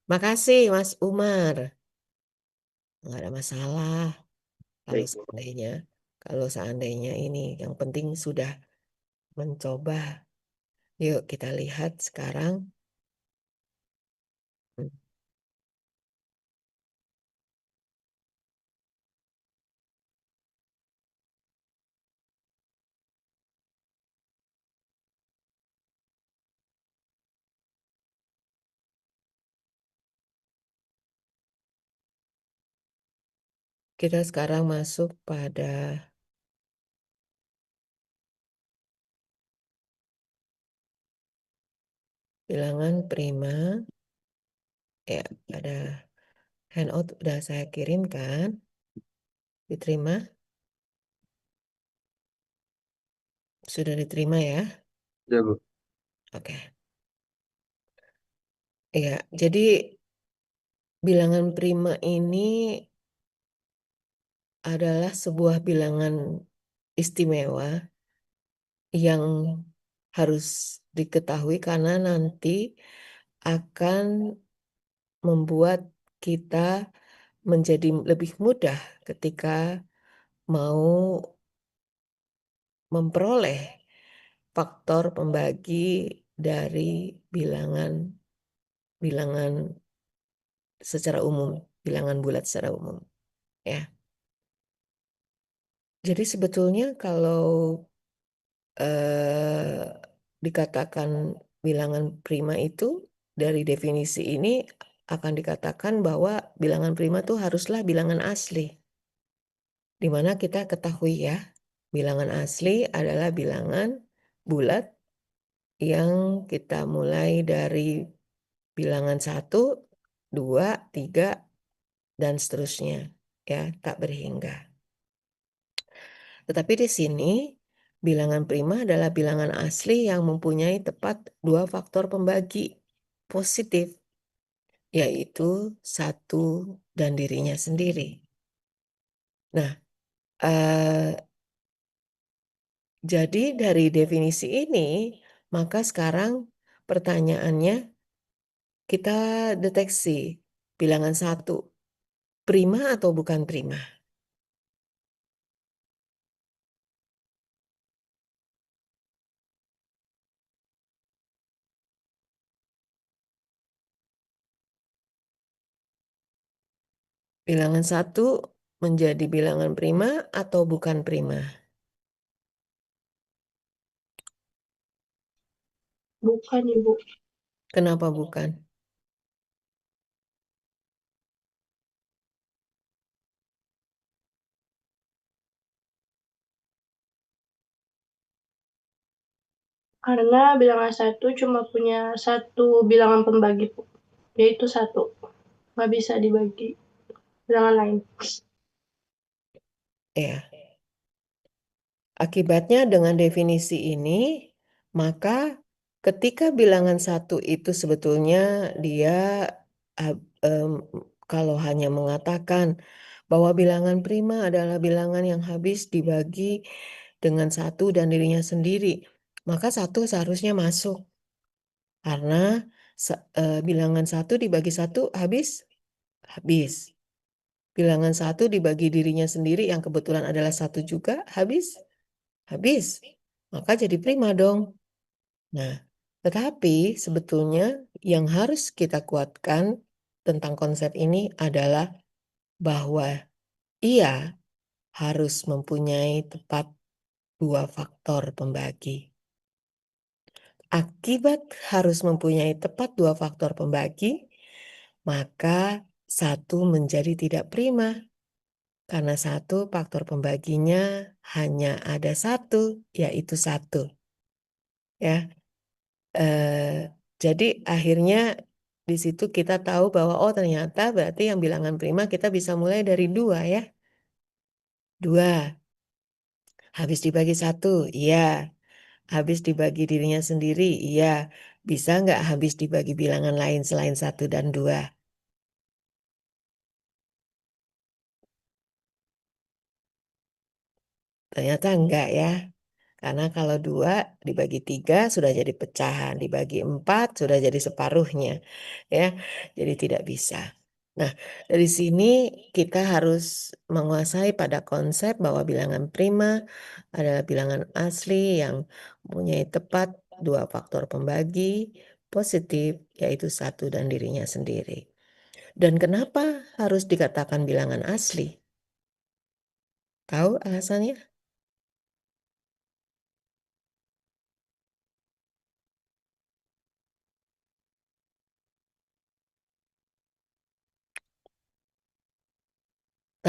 Makasih Mas Umar. Nggak ada masalah kalau Baik, Bu. seandainya ini yang penting sudah mencoba. Yuk kita lihat sekarang. Hmm, Kita sekarang masuk pada bilangan prima. Ya, ada handout udah saya kirimkan. Diterima? Sudah diterima ya? Ya, Bu. Oke. Ya, jadi bilangan prima ini adalah sebuah bilangan istimewa yang harus diketahui karena nanti akan membuat kita menjadi lebih mudah ketika mau memperoleh faktor pembagi dari bilangan bilangan secara umum, bilangan bulat secara umum, ya. Jadi sebetulnya kalau dikatakan bilangan prima itu dari definisi ini akan dikatakan bahwa bilangan prima itu haruslah bilangan asli. Di mana kita ketahui ya, bilangan asli adalah bilangan bulat yang kita mulai dari bilangan 1, 2, 3, dan seterusnya. Ya, tak berhingga. Tetapi di sini, bilangan prima adalah bilangan asli yang mempunyai tepat dua faktor pembagi positif, yaitu satu dan dirinya sendiri. Nah, jadi dari definisi ini, maka sekarang pertanyaannya kita deteksi bilangan satu, prima atau bukan prima? Bilangan satu menjadi bilangan prima atau bukan prima? Bukan, Ibu. Kenapa bukan? Karena bilangan satu cuma punya satu bilangan pembagi, Bu. Yaitu satu. Nggak bisa dibagi bilangan lain. Ya. Akibatnya dengan definisi ini, maka ketika bilangan satu itu sebetulnya dia ah, em, kalau hanya mengatakan bahwa bilangan prima adalah bilangan yang habis dibagi dengan satu dan dirinya sendiri, maka satu seharusnya masuk karena bilangan satu dibagi satu habis, habis. Bilangan satu dibagi dirinya sendiri yang kebetulan adalah satu juga habis, habis. Maka jadi prima dong. Nah, tetapi sebetulnya yang harus kita kuatkan tentang konsep ini adalah bahwa ia harus mempunyai tepat dua faktor pembagi. Akibat harus mempunyai tepat dua faktor pembagi, maka satu menjadi tidak prima. Karena satu faktor pembaginya hanya ada satu, yaitu satu. Ya, jadi akhirnya di situ kita tahu bahwa oh ternyata berarti yang bilangan prima kita bisa mulai dari dua ya. Dua, habis dibagi satu, iya. Habis dibagi dirinya sendiri, iya. Bisa nggak habis dibagi bilangan lain selain satu dan dua? Ternyata enggak ya. Karena kalau 2 dibagi 3 sudah jadi pecahan, dibagi 4 sudah jadi separuhnya, ya. Jadi tidak bisa. Nah, dari sini kita harus menguasai pada konsep bahwa bilangan prima adalah bilangan asli yang mempunyai tepat 2 faktor pembagi positif, yaitu satu dan dirinya sendiri. Dan kenapa harus dikatakan bilangan asli? Tahu alasannya?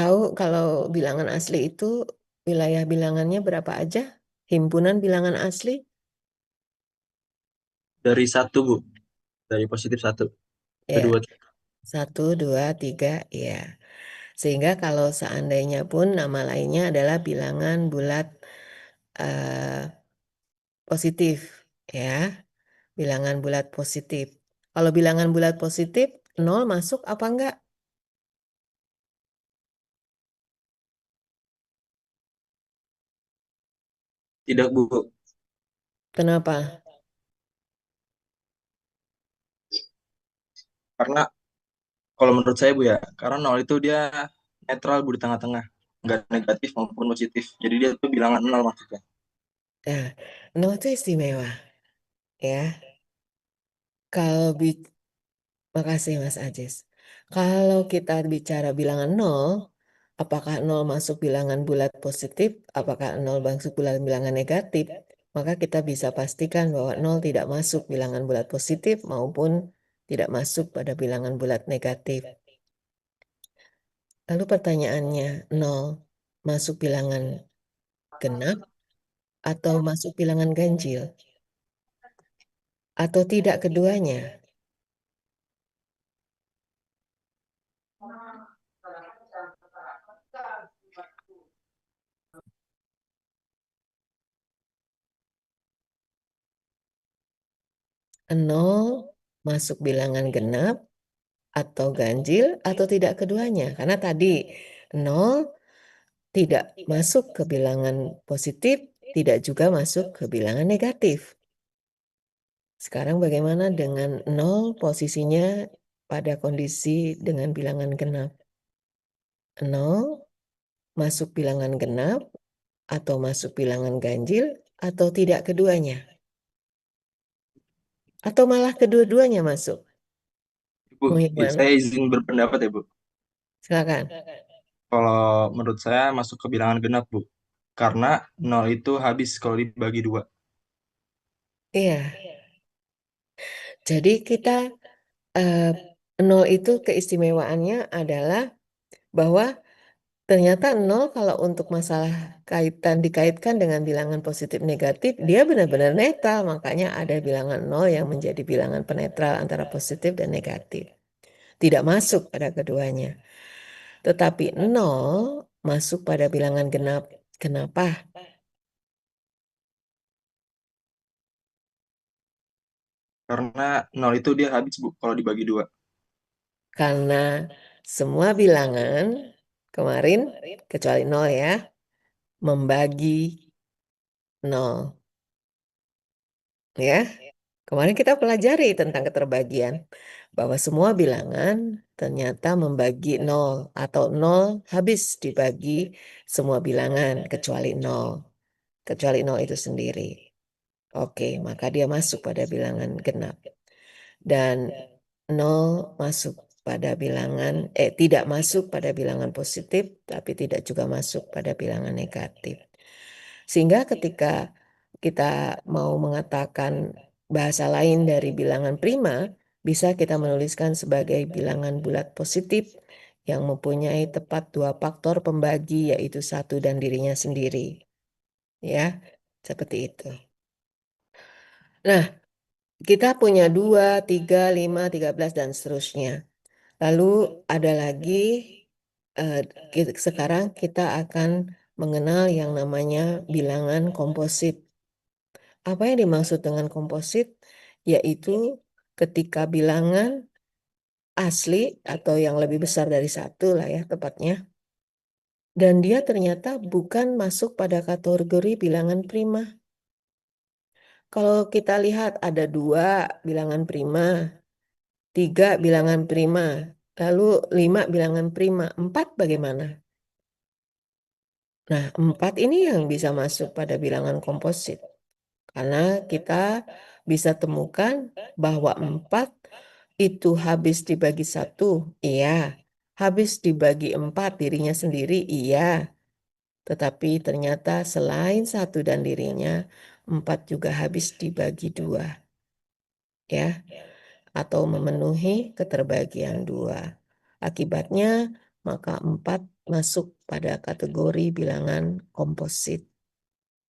Tahu kalau bilangan asli itu wilayah bilangannya berapa aja? Himpunan bilangan asli? Dari satu, Bu. Dari positif satu. Ya, Kedua, 1, 2, 3, ya. Sehingga kalau seandainya pun nama lainnya adalah bilangan bulat eh, positif, ya. Bilangan bulat positif. Kalau bilangan bulat positif, 0 masuk apa enggak? tidak, Bu. Kenapa? Karena kalau menurut saya, Bu ya, karena nol itu dia netral, Bu, di tengah-tengah. Nggak negatif maupun positif. Jadi dia tuh bilangan nol maksudnya. Nah, 0 itu istimewa, ya. Kalau Makasih Mas Ajis. Kalau kita bicara bilangan 0, apakah 0 masuk bilangan bulat positif, apakah 0 masuk bilangan negatif, maka kita bisa pastikan bahwa 0 tidak masuk bilangan bulat positif maupun tidak masuk pada bilangan bulat negatif. Lalu pertanyaannya, 0 masuk bilangan genap atau masuk bilangan ganjil? Atau tidak keduanya? 0 masuk bilangan genap atau ganjil atau tidak keduanya. Karena tadi 0 tidak masuk ke bilangan positif, tidak juga masuk ke bilangan negatif. Sekarang bagaimana dengan 0 posisinya pada kondisi dengan bilangan genap? 0 masuk bilangan genap atau masuk bilangan ganjil atau tidak keduanya? Atau malah kedua-duanya masuk? Bu, Mau yang mana? saya izin berpendapat ya, Bu. Silakan. Kalau menurut saya masuk ke bilangan genap, Bu. Karena nol itu habis kalau dibagi dua. Iya, jadi kita eh, 0 itu keistimewaannya adalah bahwa ternyata 0 kalau untuk masalah dikaitkan dengan bilangan positif negatif, dia benar-benar netral, makanya ada bilangan 0 yang menjadi bilangan penetral antara positif dan negatif. Tidak masuk pada keduanya. Tetapi 0 masuk pada bilangan genap. Kenapa? Karena nol itu dia habis, Bu, kalau dibagi dua. Karena semua bilangan kemarin, kecuali 0 ya, membagi 0. Ya, kemarin kita pelajari tentang keterbagian bahwa semua bilangan ternyata membagi 0 atau 0 habis dibagi semua bilangan kecuali 0. Kecuali 0 itu sendiri. Oke, maka dia masuk pada bilangan genap. Dan 0 masuk pada tidak masuk pada bilangan positif, tapi tidak juga masuk pada bilangan negatif. Sehingga ketika kita mau mengatakan bahasa lain dari bilangan prima, bisa kita menuliskan sebagai bilangan bulat positif yang mempunyai tepat 2 faktor pembagi, yaitu satu dan dirinya sendiri. Ya, seperti itu. Nah, kita punya 2, 3, 5, 13, dan seterusnya. Lalu ada lagi, eh, sekarang kita akan mengenal yang namanya bilangan komposit. Apa yang dimaksud dengan komposit? Yaitu ketika bilangan asli atau yang lebih besar dari satu lah ya tepatnya. Dan dia ternyata bukan masuk pada kategori bilangan prima. Kalau kita lihat ada 2 bilangan prima, 3 bilangan prima, lalu 5 bilangan prima, 4 bagaimana? Nah, 4 ini yang bisa masuk pada bilangan komposit. Karena kita bisa temukan bahwa 4 itu habis dibagi 1, iya. Habis dibagi 4 dirinya sendiri, iya. Tetapi ternyata selain 1 dan dirinya, 4 juga habis dibagi 2, ya. Atau memenuhi keterbagian 2. Akibatnya, maka 4 masuk pada kategori bilangan komposit,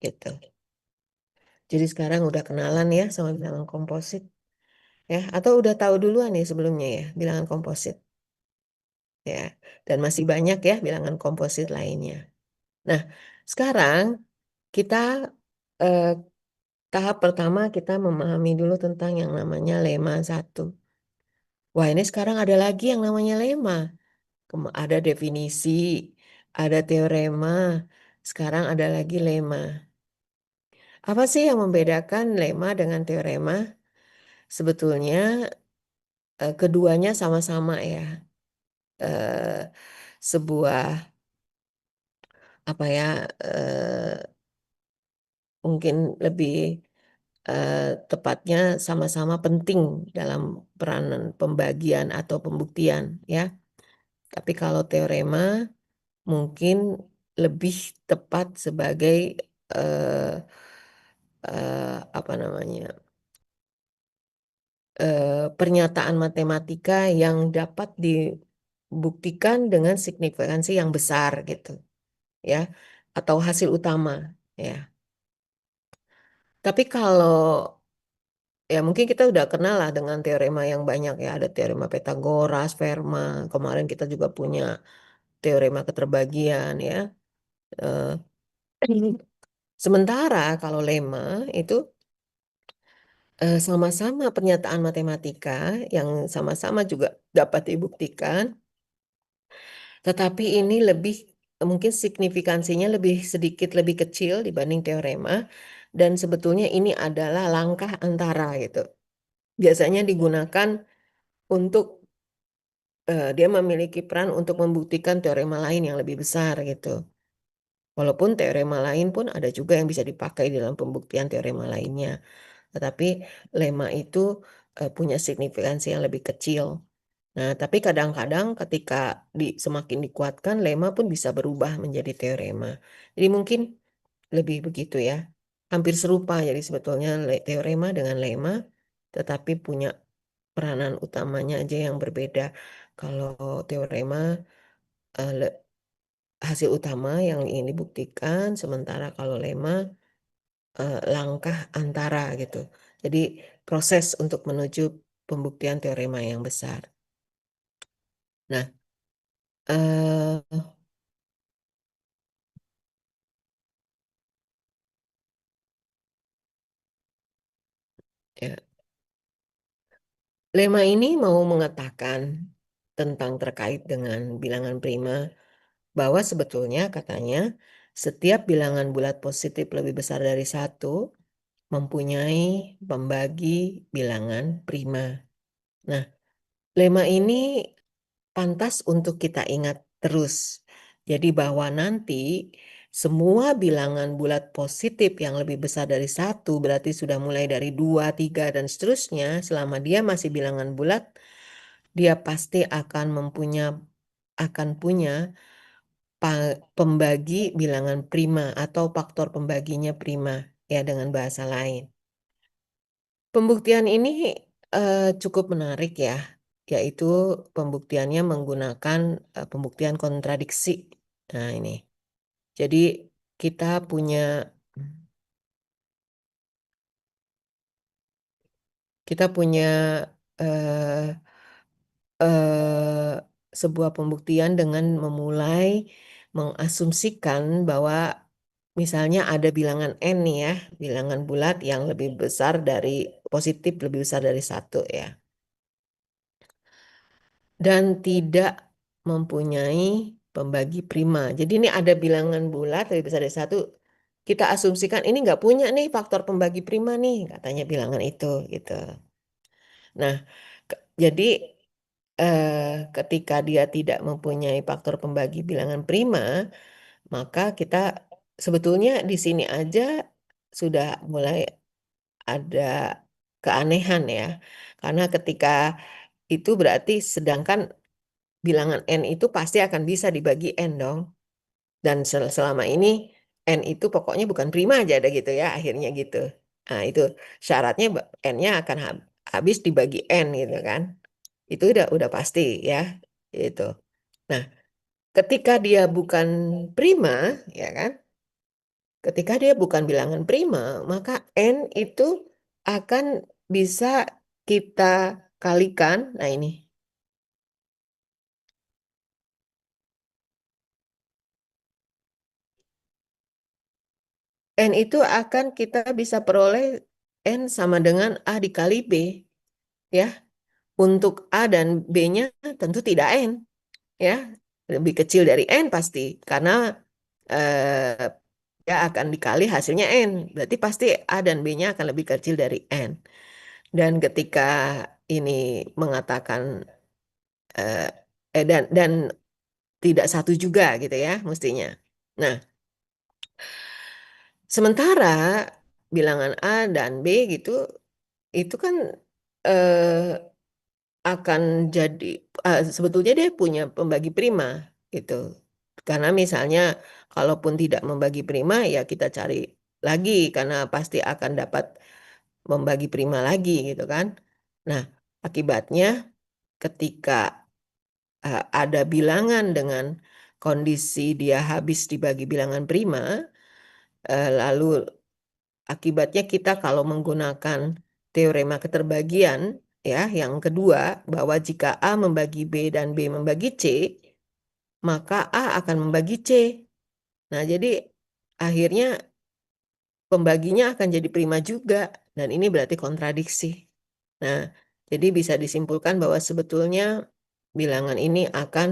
gitu. Jadi sekarang udah kenalan ya sama bilangan komposit, ya. Atau udah tahu duluan ya sebelumnya ya bilangan komposit, ya. Dan masih banyak ya bilangan komposit lainnya. Nah, sekarang kita eh, tahap pertama kita memahami dulu tentang yang namanya lemma 1. Wah, ini sekarang ada lagi yang namanya lemma. Ada definisi, ada teorema, sekarang ada lagi lemma. Apa sih yang membedakan lemma dengan teorema? Sebetulnya keduanya sama-sama ya. eh, Sebuah apa ya, mungkin lebih eh, tepatnya sama-sama penting dalam peranan pembagian atau pembuktian ya. Tapi kalau teorema mungkin lebih tepat sebagai eh, apa namanya, pernyataan matematika yang dapat dibuktikan dengan signifikansi yang besar gitu ya, atau hasil utama ya. Tapi kalau ya mungkin kita udah kenal lah dengan teorema yang banyak ya, ada teorema Pythagoras, Fermat, kemarin kita juga punya teorema keterbagian ya. Eh, Sementara kalau lemma itu sama-sama pernyataan matematika yang sama-sama juga dapat dibuktikan, tetapi ini lebih mungkin signifikansinya lebih sedikit lebih kecil dibanding teorema, dan sebetulnya ini adalah langkah antara gitu. Biasanya digunakan untuk dia memiliki peran untuk membuktikan teorema lain yang lebih besar gitu. Walaupun teorema lain pun ada juga yang bisa dipakai dalam pembuktian teorema lainnya. Tetapi lemma itu punya signifikansi yang lebih kecil. Nah, tapi kadang-kadang ketika semakin dikuatkan, lemma pun bisa berubah menjadi teorema. Jadi mungkin lebih begitu ya. Hampir serupa jadi sebetulnya teorema dengan lemma, tetapi punya peranan utamanya aja yang berbeda. Kalau teorema hasil utama yang ingin dibuktikan, sementara kalau lemma langkah antara gitu. Jadi proses untuk menuju pembuktian teorema yang besar. Nah, eh, ya, lemma ini mau mengatakan tentang terkait dengan bilangan prima bahwa sebetulnya katanya setiap bilangan bulat positif lebih besar dari 1 mempunyai pembagi bilangan prima. Nah, lemma ini pantas untuk kita ingat terus. Jadi bahwa nanti semua bilangan bulat positif yang lebih besar dari 1 berarti sudah mulai dari 2, 3, dan seterusnya. Selama dia masih bilangan bulat, dia pasti akan punya pembagi bilangan prima atau faktor pembaginya prima ya, dengan bahasa lain. Pembuktian ini cukup menarik ya, yaitu pembuktiannya menggunakan pembuktian kontradiksi. Nah ini, jadi kita punya kita punya eh, eh, sebuah pembuktian dengan memulai mengasumsikan bahwa misalnya ada bilangan n nih ya, bilangan bulat yang lebih besar dari positif lebih besar dari 1 ya. Dan tidak mempunyai pembagi prima. Jadi ini ada bilangan bulat lebih besar dari 1 kita asumsikan ini nggak punya nih faktor pembagi prima nih, katanya bilangan itu gitu. Nah, jadi ketika dia tidak mempunyai faktor pembagi bilangan prima, maka kita sebetulnya di sini aja sudah mulai ada keanehan ya. Karena ketika itu berarti sedangkan bilangan N itu pasti akan bisa dibagi N dong. Dan selama ini N itu pokoknya bukan prima aja ada gitu ya, akhirnya gitu. Nah, itu syaratnya N-nya akan habis dibagi N gitu kan. Itu udah pasti ya. Itu. Nah, ketika dia bukan prima, ya kan? Ketika dia bukan bilangan prima, maka N itu akan bisa kita kalikan. Nah, ini. N itu akan kita bisa peroleh N sama dengan A dikali B. Ya, untuk A dan B-nya tentu tidak N. Ya, lebih kecil dari N pasti. Karena eh, ya akan dikali hasilnya N. Berarti pasti A dan B-nya akan lebih kecil dari N. Dan ketika ini mengatakan eh, dan tidak satu juga gitu ya mestinya. Nah, sementara bilangan A dan B gitu itu kan eh, akan jadi sebetulnya dia punya pembagi prima gitu. Karena misalnya kalaupun tidak membagi prima ya kita cari lagi karena pasti akan dapat membagi prima lagi gitu kan. Nah, akibatnya ketika ada bilangan dengan kondisi dia habis dibagi bilangan prima, lalu akibatnya kita kalau menggunakan teorema keterbagian ya yang kedua bahwa jika A membagi B dan B membagi C, maka A akan membagi C. Nah, jadi akhirnya pembaginya akan jadi prima juga dan ini berarti kontradiksi. Nah, jadi bisa disimpulkan bahwa sebetulnya bilangan ini akan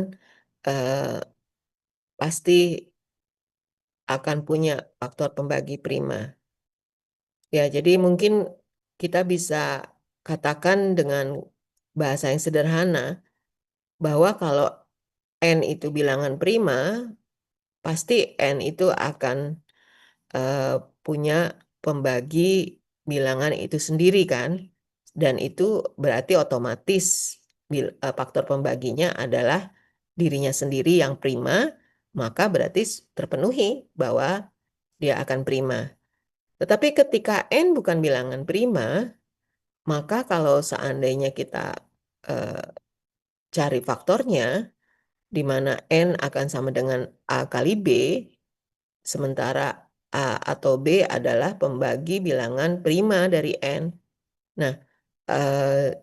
eh, pasti akan punya faktor pembagi prima. Ya, jadi mungkin kita bisa katakan dengan bahasa yang sederhana bahwa kalau N itu bilangan prima, pasti N itu akan eh, punya pembagi bilangan itu sendiri kan. Dan itu berarti otomatis faktor pembaginya adalah dirinya sendiri yang prima, maka berarti terpenuhi bahwa dia akan prima. Tetapi ketika N bukan bilangan prima, maka kalau seandainya kita eh, cari faktornya, di mana N akan sama dengan A kali B, sementara A atau B adalah pembagi bilangan prima dari N. Nah, eh,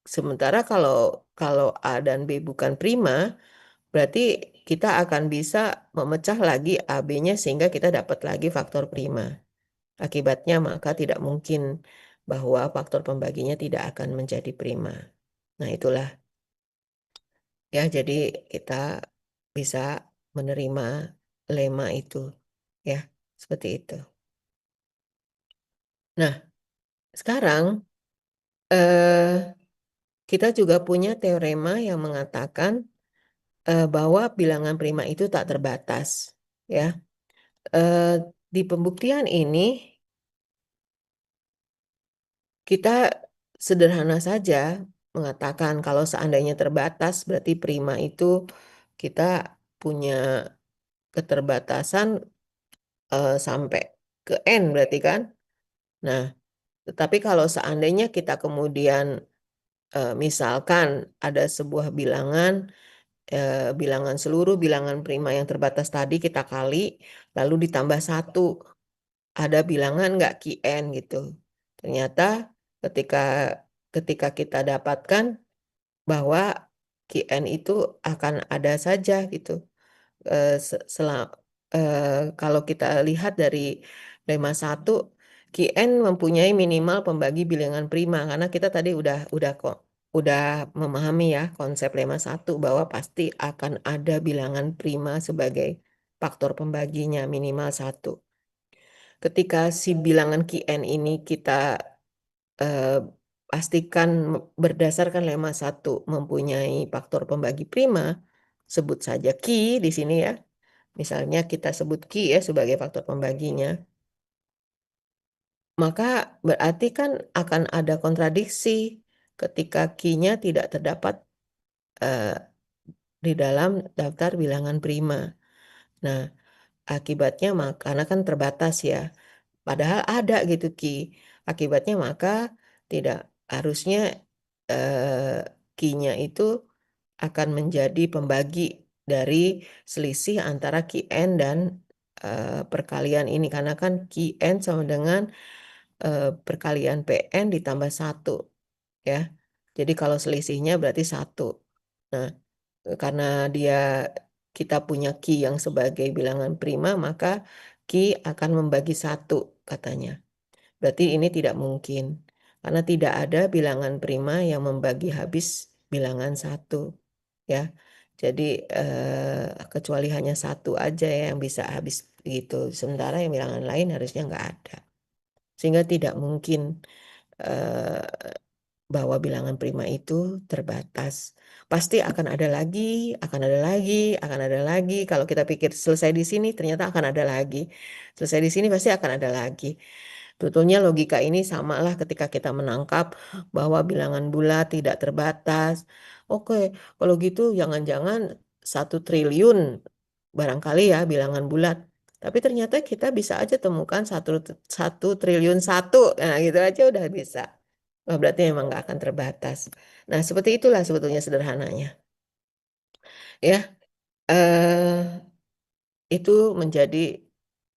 sementara kalau kalau A dan B bukan prima, berarti kita akan bisa memecah lagi AB-nya sehingga kita dapat lagi faktor prima. Akibatnya maka tidak mungkin bahwa faktor pembaginya tidak akan menjadi prima. Nah, itulah ya jadi kita bisa menerima lema itu ya, seperti itu. Nah, sekarang eh, kita juga punya teorema yang mengatakan bahwa bilangan prima itu tak terbatas ya. Eh, di pembuktian ini kita sederhana saja mengatakan kalau seandainya terbatas berarti prima itu kita punya keterbatasan sampai ke N berarti kan. Nah, tetapi kalau seandainya kita kemudian misalkan ada sebuah bilangan bilangan seluruh bilangan prima yang terbatas tadi kita kali lalu ditambah satu ada bilangan nggak Qn gitu. Ternyata ketika ketika kita dapatkan bahwa Qn itu akan ada saja gitu. Eh, se- sela- kalau kita lihat dari lemma 1, Qn mempunyai minimal pembagi bilangan prima karena kita tadi udah kok udah memahami ya konsep lemma 1 bahwa pasti akan ada bilangan prima sebagai faktor pembaginya minimal satu. ketika si bilangan Qn ini kita eh, pastikan berdasarkan lemma 1 mempunyai faktor pembagi prima, sebut saja Q di sini ya. Misalnya kita sebut Q ya sebagai faktor pembaginya. Maka berarti kan akan ada kontradiksi ketika Q-nya tidak terdapat eh, di dalam daftar bilangan prima. Nah, akibatnya karena kan terbatas ya. Padahal ada gitu Ki. Akibatnya maka tidak harusnya Ki-nya itu akan menjadi pembagi dari selisih antara Qn dan perkalian ini. Karena kan Qn sama dengan perkalian Pn ditambah 1 ya. Jadi kalau selisihnya berarti 1. Nah, karena dia kita punya Ki yang sebagai bilangan prima, maka Ki akan membagi 1 katanya. Berarti ini tidak mungkin. Karena tidak ada bilangan prima yang membagi habis bilangan 1. Ya. Jadi kecuali hanya 1 aja ya yang bisa habis begitu. Sementara yang bilangan lain harusnya nggak ada. Sehingga tidak mungkin eh, bahwa bilangan prima itu terbatas. Pasti akan ada lagi, akan ada lagi, akan ada lagi. Kalau kita pikir selesai di sini, ternyata akan ada lagi. Selesai di sini pasti akan ada lagi. Betulnya logika ini samalah ketika kita menangkap bahwa bilangan bulat tidak terbatas. Oke, kalau gitu jangan-jangan 1 triliun barangkali ya bilangan bulat. Tapi ternyata kita bisa aja temukan 1 triliun 1. Nah, gitu aja udah bisa. Wah, berarti memang nggak akan terbatas. Nah, seperti itulah sebetulnya sederhananya. Ya, itu menjadi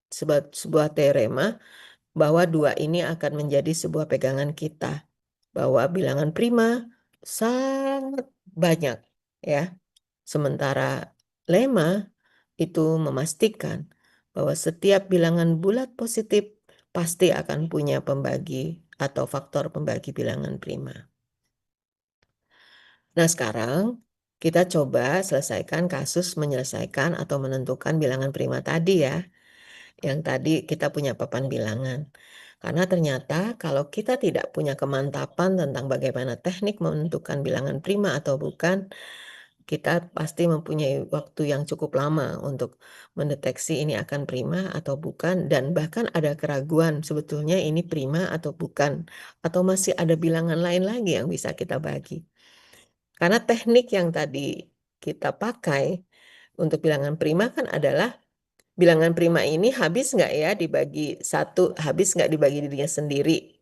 sebuah teorema bahwa dua ini akan menjadi sebuah pegangan kita. Bahwa bilangan prima sangat banyak. Ya, sementara lemma itu memastikan bahwa setiap bilangan bulat positif pasti akan punya pembagi atau faktor pembagi bilangan prima. Nah, sekarang kita coba selesaikan kasus menyelesaikan atau menentukan bilangan prima tadi ya. Yang tadi kita punya papan bilangan. Karena ternyata kalau kita tidak punya kemantapan tentang bagaimana teknik menentukan bilangan prima atau bukan, kita pasti mempunyai waktu yang cukup lama untuk mendeteksi ini akan prima atau bukan, dan bahkan ada keraguan sebetulnya ini prima atau bukan, atau masih ada bilangan lain lagi yang bisa kita bagi. Karena teknik yang tadi kita pakai untuk bilangan prima kan adalah bilangan prima ini habis nggak ya dibagi 1, habis nggak dibagi dirinya sendiri.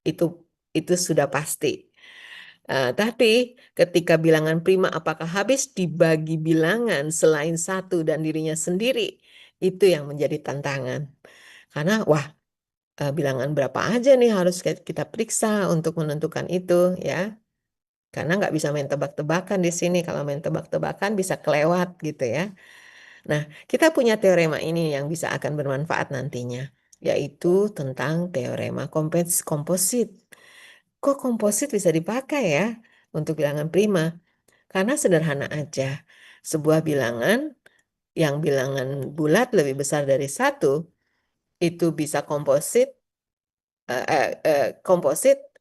Itu itu sudah pasti. Tapi ketika bilangan prima apakah habis dibagi bilangan selain 1 dan dirinya sendiri, itu yang menjadi tantangan. Karena wah, bilangan berapa aja nih harus kita periksa untuk menentukan itu ya. Karena nggak bisa main tebak-tebakan di sini. Kalau main tebak-tebakan bisa kelewat gitu ya. Nah, kita punya teorema ini yang bisa akan bermanfaat nantinya, yaitu tentang teorema komposit. Kok komposit bisa dipakai ya untuk bilangan prima? Karena sederhana aja. Sebuah bilangan yang bilangan bulat lebih besar dari 1, itu bisa komposit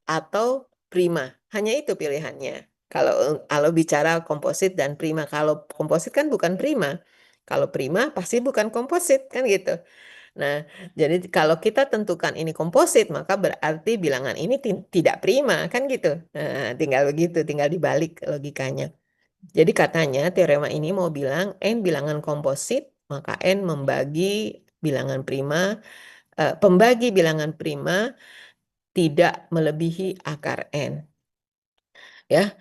atau prima. Hanya itu pilihannya. Kalau bicara komposit dan prima, kalau komposit kan bukan prima. Kalau prima pasti bukan komposit kan gitu. Nah, jadi kalau kita tentukan ini komposit, maka berarti bilangan ini tidak prima kan gitu. Nah, tinggal begitu, tinggal dibalik logikanya. Jadi katanya teorema ini mau bilang n bilangan komposit, maka n bilangan prima, pembagi bilangan prima tidak melebihi akar n. Ya,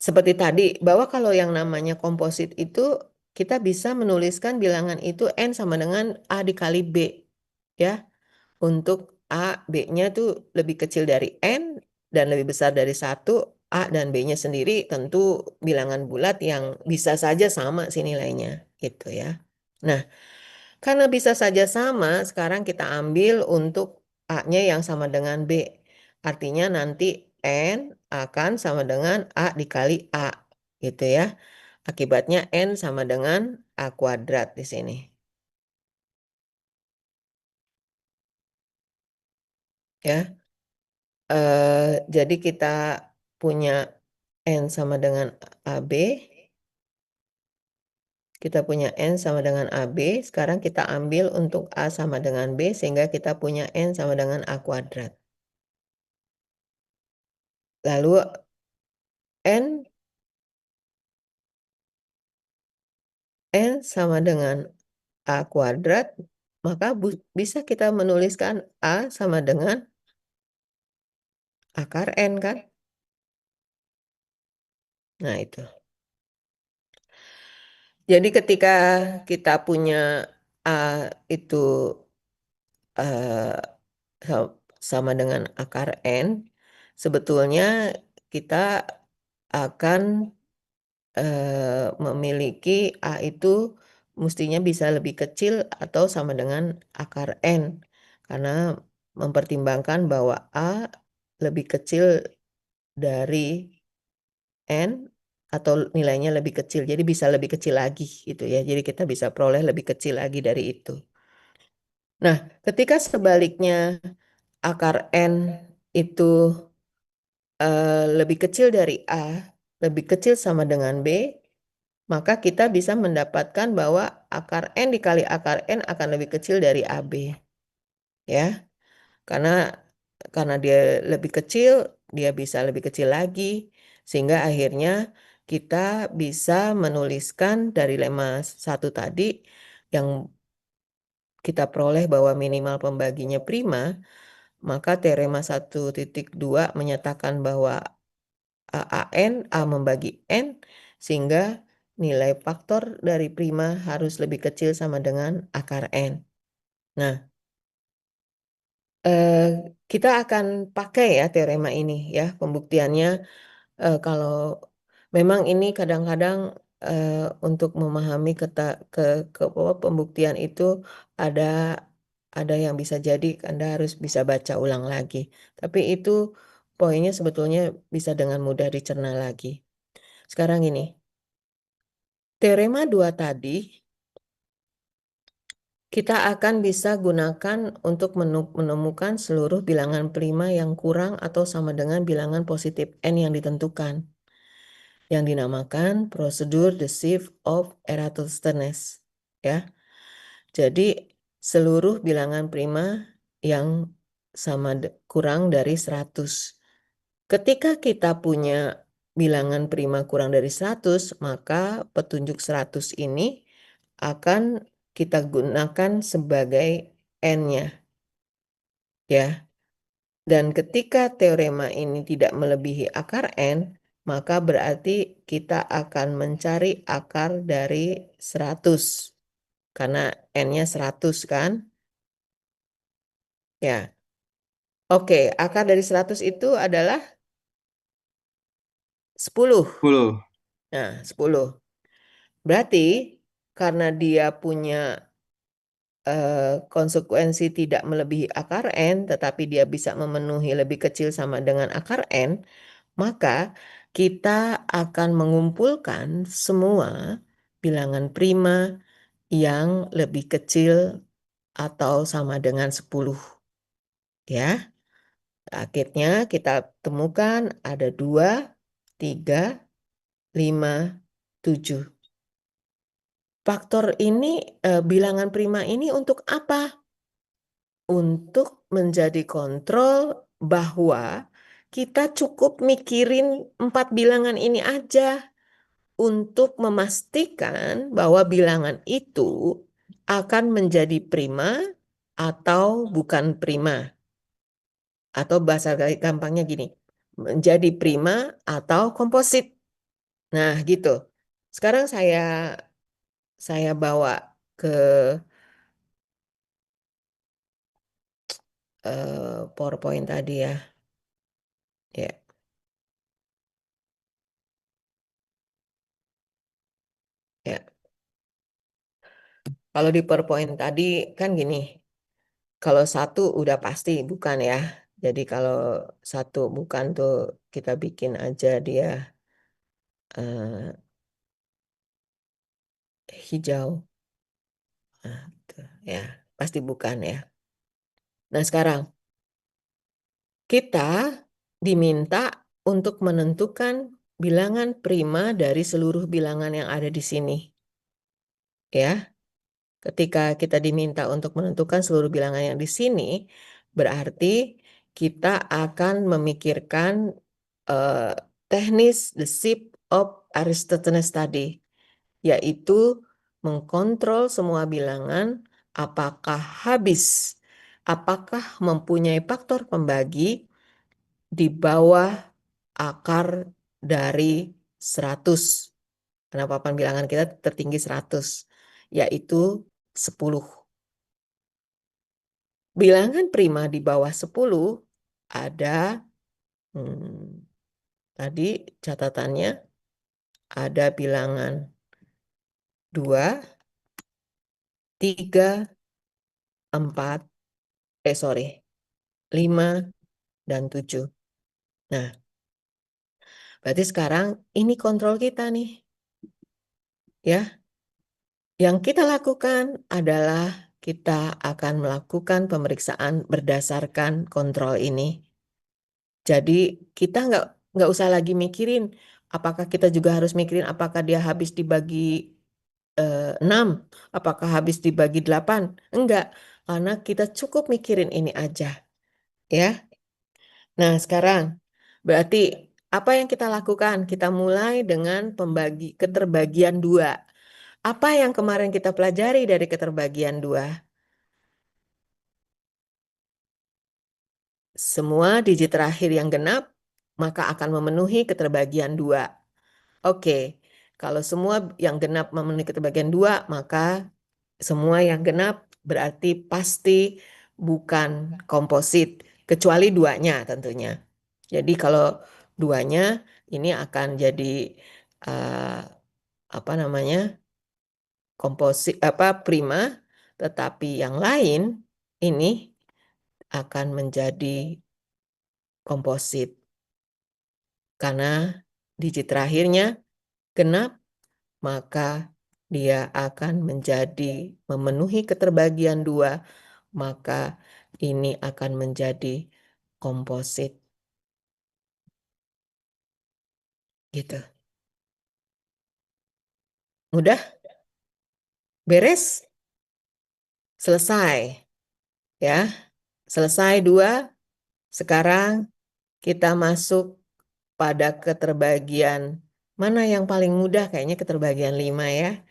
seperti tadi bahwa kalau yang namanya komposit itu kita bisa menuliskan bilangan itu n sama dengan a dikali b. Ya, untuk a, b-nya tuh lebih kecil dari n dan lebih besar dari 1, a dan b-nya sendiri tentu bilangan bulat yang bisa saja sama sih nilainya gitu ya. Nah, karena bisa saja sama, sekarang kita ambil untuk A-nya yang sama dengan B. Artinya nanti N akan sama dengan A dikali A. Gitu ya. Akibatnya N sama dengan A kuadrat di sini. ya. Jadi kita punya N sama dengan AB. Kita punya N sama dengan AB. Sekarang kita ambil untuk A sama dengan B. Sehingga kita punya N sama dengan A kuadrat. Lalu N sama dengan A kuadrat. Maka bisa kita menuliskan A sama dengan akar N kan? Nah itu. Jadi ketika kita punya A itu eh, sama dengan akar N, sebetulnya kita akan memiliki A itu mestinya bisa lebih kecil atau sama dengan akar N. Karena mempertimbangkan bahwa A lebih kecil dari N atau nilainya lebih kecil. Jadi bisa lebih kecil lagi gitu ya. Jadi kita bisa peroleh lebih kecil lagi dari itu. Nah, ketika sebaliknya akar N itu lebih kecil dari A, lebih kecil sama dengan B, maka kita bisa mendapatkan bahwa akar N dikali akar N akan lebih kecil dari AB. Ya, karena dia lebih kecil, dia bisa lebih kecil lagi, sehingga akhirnya kita bisa menuliskan dari lemma 1 tadi yang kita peroleh bahwa minimal pembaginya prima, maka teorema 1.2 menyatakan bahwa A membagi N, sehingga nilai faktor dari prima harus lebih kecil sama dengan akar N. Nah, eh, kita akan pakai ya teorema ini ya pembuktiannya. Kalau memang ini kadang-kadang eh, untuk memahami bahwa pembuktian itu ada yang bisa jadi Anda harus bisa baca ulang lagi. Tapi itu poinnya sebetulnya bisa dengan mudah dicerna lagi. Sekarang ini, teorema 2 tadi kita akan bisa gunakan untuk menemukan seluruh bilangan prima yang kurang atau sama dengan bilangan positif N yang ditentukan, yang dinamakan prosedur the sieve of Eratosthenes. Ya, jadi seluruh bilangan prima yang kurang dari 100. Ketika kita punya bilangan prima kurang dari 100, maka petunjuk 100 ini akan kita gunakan sebagai N-nya. Ya. Dan ketika teorema ini tidak melebihi akar N, maka berarti kita akan mencari akar dari 100. Karena N-nya 100 kan? Ya. Oke, akar dari 100 itu adalah 10. 10. Nah, 10. Berarti karena dia punya konsekuensi tidak melebihi akar N, tetapi dia bisa memenuhi lebih kecil sama dengan akar N, maka kita akan mengumpulkan semua bilangan prima yang lebih kecil atau sama dengan 10. Ya, akhirnya kita temukan ada 2, 3, 5, 7. Faktor ini, bilangan prima ini untuk apa? Untuk menjadi kontrol bahwa kita cukup mikirin 4 bilangan ini aja untuk memastikan bahwa bilangan itu akan menjadi prima atau bukan prima. Atau bahasa gampangnya gini, menjadi prima atau komposit. Nah, gitu. Sekarang saya bawa ke PowerPoint tadi ya. Ya, ya. Kalau di PowerPoint tadi kan gini, kalau satu udah pasti bukan ya. Jadi kalau satu bukan tuh kita bikin aja dia eh, hijau. Nah, tuh, ya, pasti bukan ya. Nah sekarang kita diminta untuk menentukan bilangan prima dari seluruh bilangan yang ada di sini. Ya, ketika kita diminta untuk menentukan seluruh bilangan yang di sini, berarti kita akan memikirkan eh, teknis the ship of Aristotles tadi, yaitu mengkontrol semua bilangan apakah habis, apakah mempunyai faktor pembagi di bawah akar dari 100. Karena papan bilangan kita tertinggi 100, yaitu 10. Bilangan prima di bawah 10 ada, tadi catatannya ada bilangan 2, 3, 4, 5, dan 7. Nah, berarti sekarang ini kontrol kita nih. Ya, yang kita lakukan adalah kita akan melakukan pemeriksaan berdasarkan kontrol ini. Jadi kita nggak usah lagi mikirin apakah kita juga harus mikirin apakah dia habis dibagi 6, apakah habis dibagi 8. Enggak, karena kita cukup mikirin ini aja. Ya. Nah, sekarang berarti apa yang kita lakukan? Kita mulai dengan keterbagian 2. Apa yang kemarin kita pelajari dari keterbagian 2? Semua digit terakhir yang genap, maka akan memenuhi keterbagian 2. Oke, kalau semua yang genap memenuhi keterbagian 2, maka semua yang genap berarti pasti bukan komposit, kecuali 2-nya tentunya. Jadi kalau 2-nya ini akan jadi eh, apa namanya, komposit prima, tetapi yang lain ini akan menjadi komposit karena digit terakhirnya genap, maka dia akan menjadi memenuhi keterbagian 2, maka ini akan menjadi komposit. Gitu. Mudah? Beres? Selesai. Ya. Selesai 2. Sekarang kita masuk pada keterbagian mana yang paling mudah, kayaknya keterbagian 5 ya.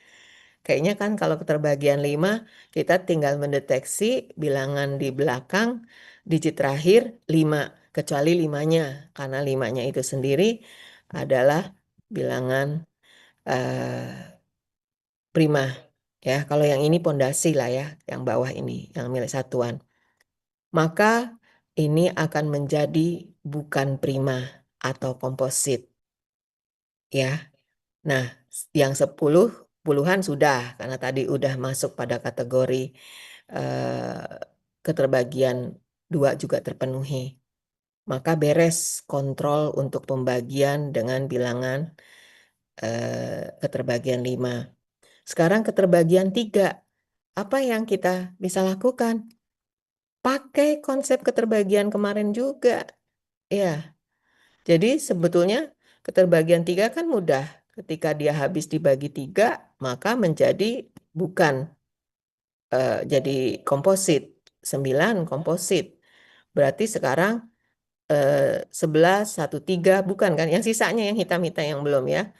Kayaknya kan kalau keterbagian 5 kita tinggal mendeteksi bilangan di belakang digit terakhir 5, kecuali 5-nya, karena 5-nya itu sendiri adalah bilangan prima. Ya, kalau yang ini pondasi lah ya, yang bawah ini, yang milik satuan. Maka ini akan menjadi bukan prima atau komposit. Ya. Nah, yang 10, puluhan sudah, karena tadi udah masuk pada kategori keterbagian 2 juga terpenuhi. Maka beres kontrol untuk pembagian dengan bilangan keterbagian 5. Sekarang keterbagian 3. Apa yang kita bisa lakukan? Pakai konsep keterbagian kemarin juga. Ya, jadi sebetulnya keterbagian 3 kan mudah. Ketika dia habis dibagi 3, maka menjadi bukan jadi komposit. 9 komposit. Berarti sekarang 11, 1, 3 bukan kan? Yang sisanya yang hitam-hitam yang belum ya.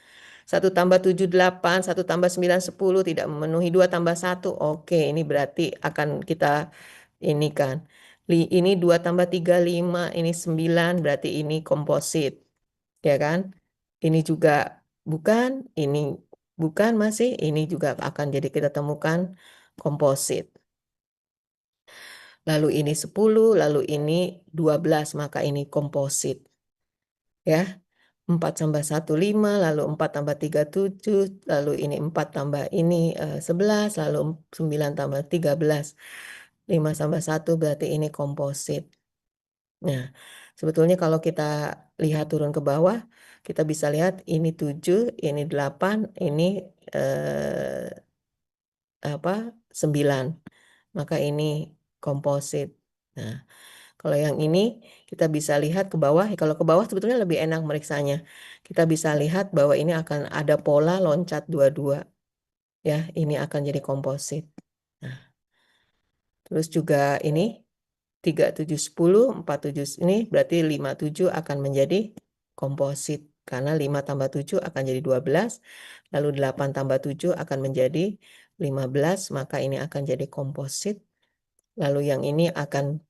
1 tambah 7, 8, 1 tambah 9, 10 tidak memenuhi, 2 tambah 1. Oke, ini berarti akan kita ini kan. Ini 2 tambah 3, 5, ini 9, berarti ini komposit. Ya kan? Ini juga bukan, ini bukan masih, ini juga akan jadi kita temukan komposit. Lalu ini 10, lalu ini 12, maka ini komposit. Ya, 4 tambah 1, 5, lalu 4 tambah 3, 7, lalu ini 4 tambah ini 11, lalu 9 tambah 13, 5 tambah 1, berarti ini komposit. Nah, sebetulnya kalau kita lihat turun ke bawah, kita bisa lihat ini 7, ini 8, ini 9. Maka ini komposit. Nah, Kalau yang ini kita bisa lihat ke bawah. Kalau ke bawah sebetulnya lebih enak meriksanya. Kita bisa lihat bahwa ini akan ada pola loncat dua-dua. Ya, ini akan jadi komposit. Nah, terus juga ini 3710, 47 ini berarti 57 akan menjadi komposit. Karena 5 tambah 7 akan jadi 12, lalu 8 tambah 7 akan menjadi 15, maka ini akan jadi komposit. Lalu yang ini akan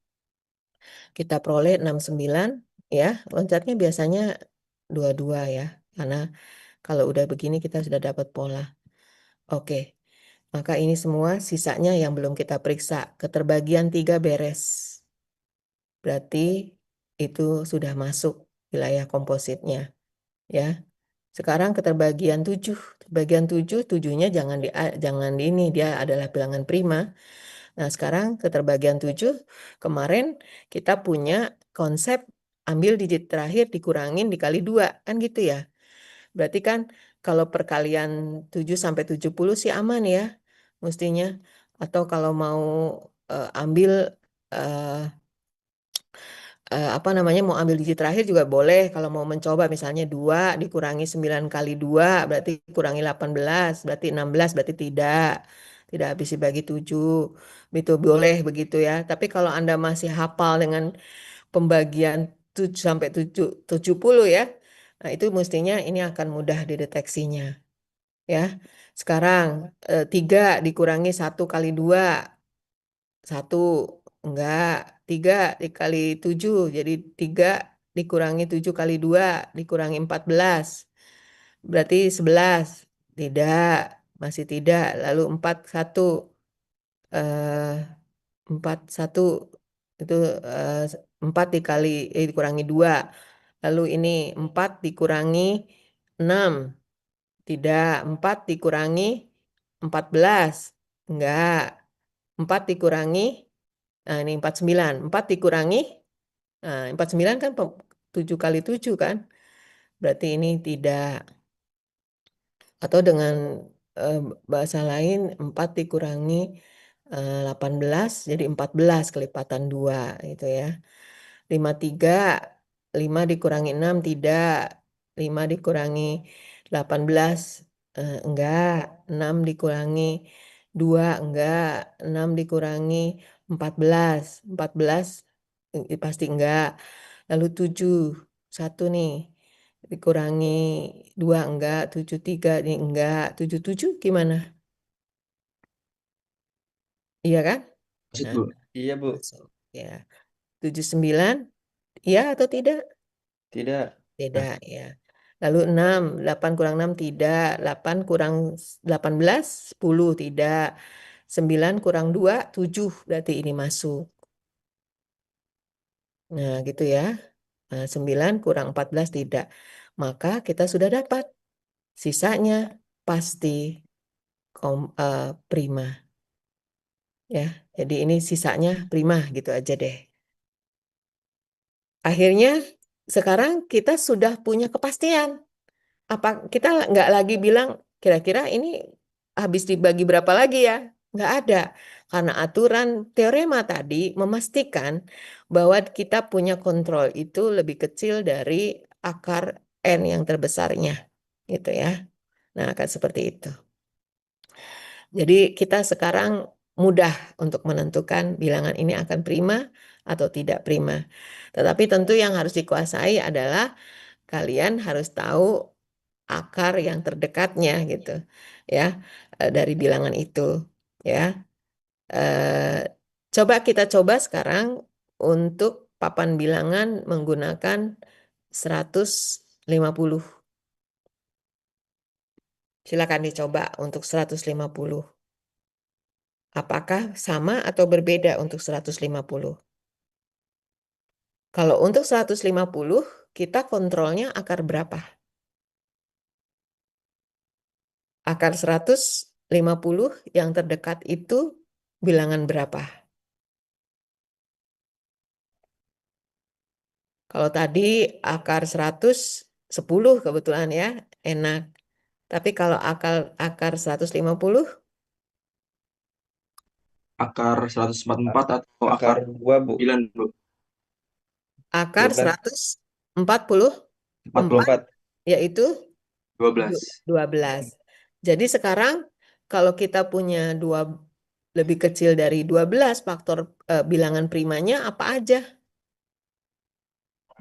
kita peroleh 69, ya. Loncatnya biasanya 22 ya. Karena kalau udah begini kita sudah dapat pola. Oke, maka ini semua sisanya yang belum kita periksa. Keterbagian 3 beres. Berarti itu sudah masuk wilayah kompositnya, ya. Sekarang keterbagian 7. Bagian 7, 7-nya jangan di ini, dia adalah bilangan prima. Nah, sekarang keterbagian 7, kemarin kita punya konsep ambil digit terakhir dikurangin dikali 2, kan gitu ya. Berarti kan kalau perkalian 7 sampai 70 sih aman ya, mestinya. Atau kalau mau ambil eh, apa namanya mau ambil digit terakhir juga boleh kalau mau mencoba misalnya 2 dikurangi 9 kali 2 berarti kurangi 18 berarti 16 berarti tidak habis dibagi 7 itu boleh begitu ya. Tapi kalau Anda masih hafal dengan pembagian 7 sampai 70 ya, nah itu mestinya ini akan mudah dideteksinya ya. Sekarang 3 dikurangi 1 kali 2 satu, enggak. 3 dikali 7, jadi 3 dikurangi 7 kali 2 dikurangi 14. Berarti 11. Tidak, masih tidak. Lalu 4, 1. Eh, 4, 1. Itu 4 dikurangi 2. Lalu ini 4 dikurangi 6. Tidak, 4 dikurangi 14. Enggak. 4 dikurangi, nah ini 49. 4 dikurangi, nah 49 kan 7 kali 7 kan. Berarti ini tidak. Atau dengan eh, bahasa lain 4 dikurangi 18 jadi 14 kelipatan 2 gitu ya. 53, 5 dikurangi 6 tidak. 5 dikurangi 18 enggak. 6 dikurangi 2 enggak. 6 dikurangi 14. 14 pasti enggak. Lalu 7, 1 nih. Dikurangi 2 enggak. 7, 3 nih enggak. 7, 7 gimana? Iya kan? Masih Nah, Bu. Iya, Bu. masuk. Ya. 79, iya atau tidak? Tidak. Tidak ya. Lalu 6, 8 kurang 6 tidak. 8 kurang 18, 10 tidak. 9 kurang 2, 7. Berarti ini masuk. Nah, gitu ya. Nah, 9 kurang 14 tidak. Maka kita sudah dapat. Sisanya pasti prima. Ya, jadi ini sisanya prima gitu aja deh. Akhirnya sekarang kita sudah punya kepastian. Apa kita nggak lagi bilang kira-kira ini habis dibagi berapa lagi ya? Nggak ada. Karena aturan teorema tadi memastikan bahwa kita punya kontrol itu lebih kecil dari akar N yang terbesarnya. Gitu ya. Nah, akan seperti itu. Jadi kita sekarang mudah untuk menentukan bilangan ini akan prima atau tidak prima. Tetapi tentu yang harus dikuasai adalah kalian harus tahu akar yang terdekatnya gitu ya dari bilangan itu ya. Eh, coba sekarang untuk papan bilangan menggunakan 150. Silakan dicoba untuk 150. Apakah sama atau berbeda untuk 150? Kalau untuk 150 kita kontrolnya akar berapa? Akar 150 yang terdekat itu bilangan berapa? Kalau tadi akar 110 kebetulan ya, enak. Tapi kalau akar 150, Akar 144 atau Akar akar 2, Bu. 9 Bu. Akar 12, 144 44, yaitu 12. 12. Jadi sekarang kalau kita punya lebih kecil dari 12 faktor bilangan primanya apa aja?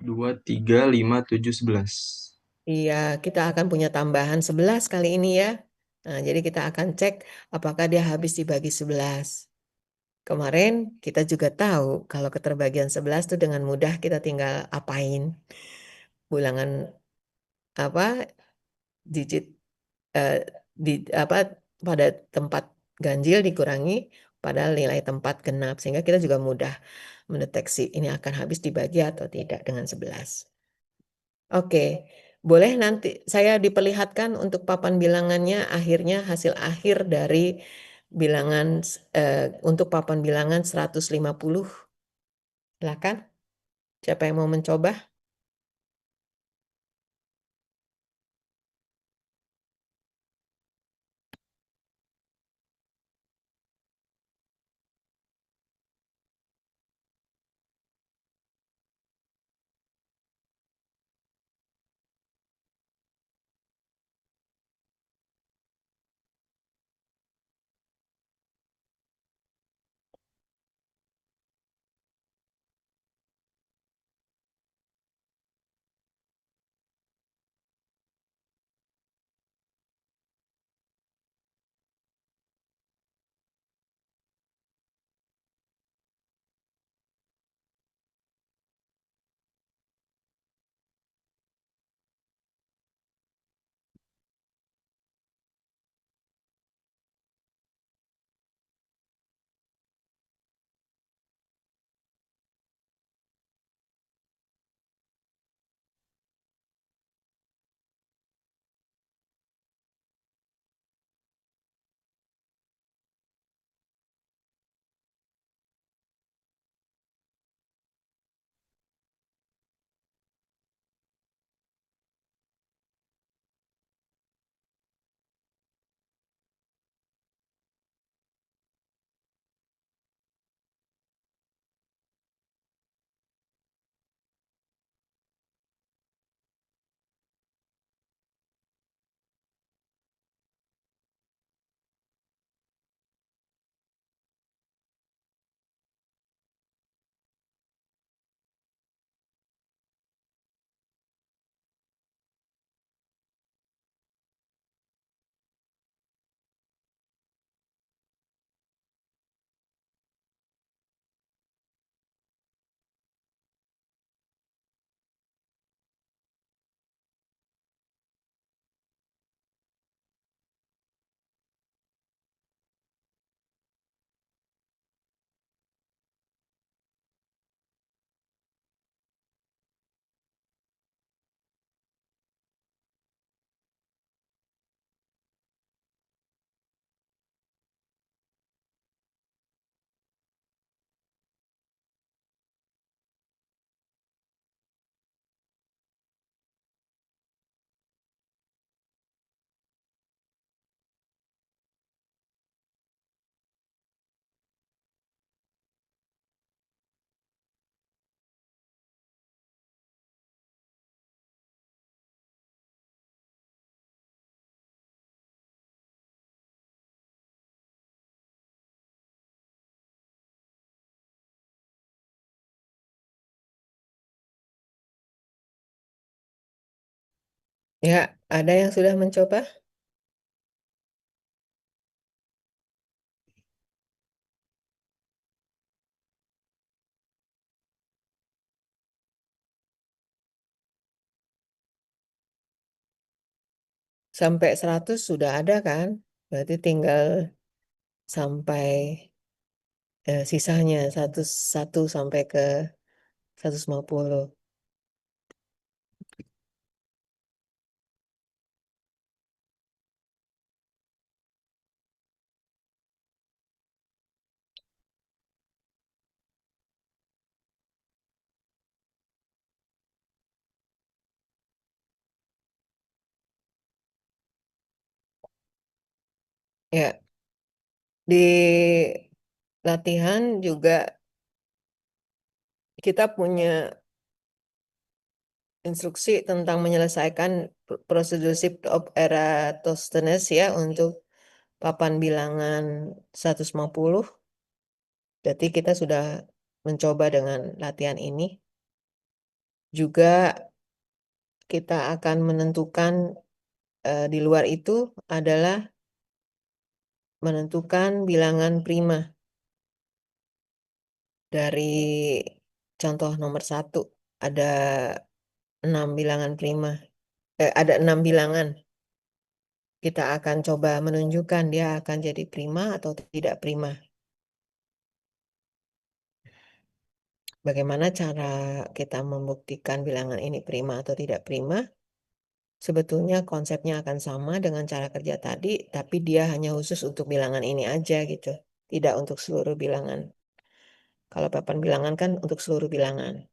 2, 3, 5, 7, 11. Iya, kita akan punya tambahan 11 kali ini ya. Nah, jadi kita akan cek apakah dia habis dibagi 11. Kemarin kita juga tahu kalau keterbagian 11 tuh dengan mudah kita tinggal apain. Ulangan apa digit eh, di apa pada tempat ganjil dikurangi pada nilai tempat genap sehingga kita juga mudah mendeteksi ini akan habis dibagi atau tidak dengan 11. Oke, boleh nanti saya diperlihatkan untuk papan bilangannya akhirnya hasil akhir dari bilangan untuk papan bilangan 150. Silakan. Siapa yang mau mencoba? Ya, ada yang sudah mencoba? Sampai 100 sudah ada kan? Berarti tinggal sampai sisanya satu satu sampai ke 150. Ya, di latihan juga kita punya instruksi tentang menyelesaikan prosedur shift of Eratosthenes ya untuk papan bilangan 150. Berarti kita sudah mencoba dengan latihan ini. Juga kita akan menentukan di luar itu adalah menentukan bilangan prima dari contoh nomor 1. Ada 6 bilangan prima. Ada 6 bilangan. Kita akan coba menunjukkan dia akan jadi prima atau tidak prima. Bagaimana cara kita membuktikan bilangan ini prima atau tidak prima? Sebetulnya konsepnya akan sama dengan cara kerja tadi, tapi dia hanya khusus untuk bilangan ini aja gitu. Tidak untuk seluruh bilangan. Kalau papan bilangan kan untuk seluruh bilangan.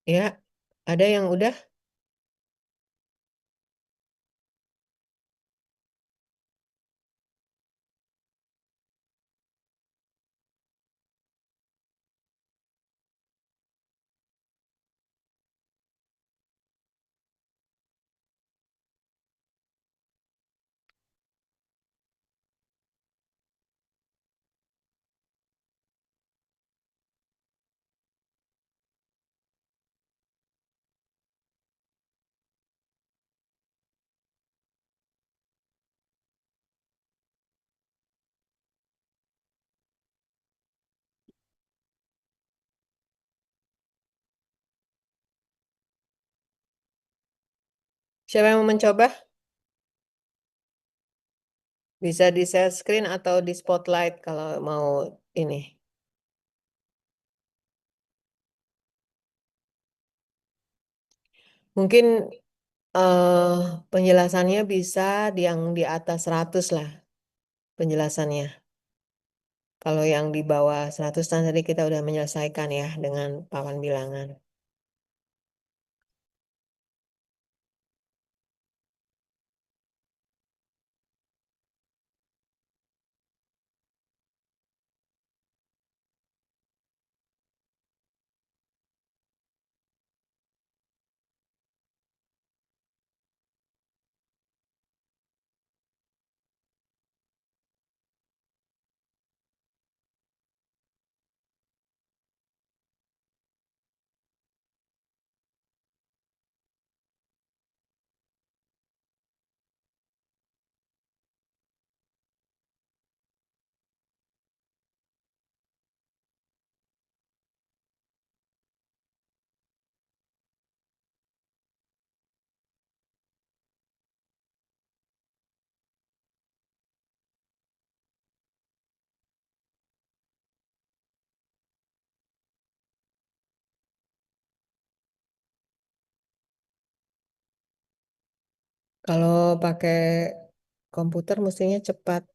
Ya, ada yang udah? Siapa yang mau mencoba? Bisa di share screen atau di spotlight kalau mau ini. Mungkin penjelasannya bisa yang di atas 100 lah penjelasannya. Kalau yang di bawah 100 tadi kita udah menyelesaikan ya dengan papan bilangan. Kalau pakai komputer mestinya cepat.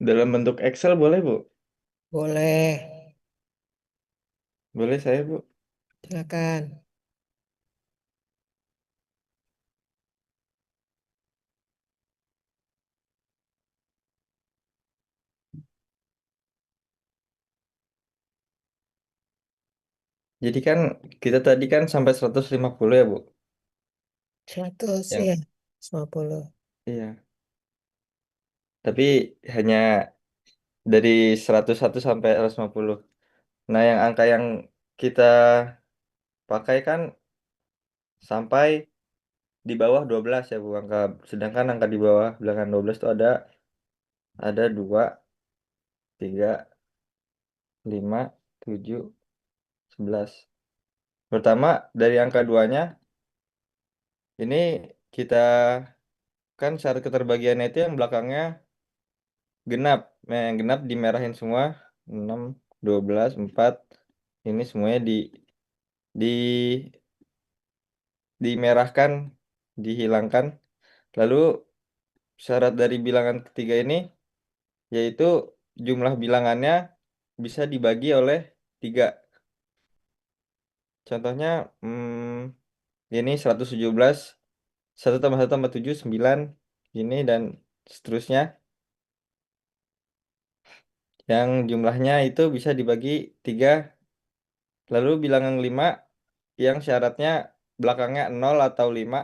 Dalam bentuk Excel boleh, Bu? Boleh, Boleh saya, Bu. silakan. Jadi kan kita tadi kan sampai 150 ya, Bu. 100 Yang ya, 50. iya. Tapi hanya dari 101 sampai 150. Nah, yang angka yang kita pakai kan sampai di bawah 12 ya, Bu. Sedangkan angka di bawah bilangan 12 itu ada 2, 3, 5, 7, 11. Pertama dari angka duanya ini kita kan syarat keterbagiannya itu yang belakangnya genap. Nah, yang genap dimerahin semua. 6, 12, 4. Ini semuanya di dimerahkan, dihilangkan. Lalu syarat dari bilangan ketiga ini yaitu jumlah bilangannya bisa dibagi oleh 3. Contohnya ini 117, 1 tambah 1 tambah 7, 9. Ini dan seterusnya. Yang jumlahnya itu bisa dibagi 3. Lalu bilangan 5 yang syaratnya belakangnya 0 atau 5.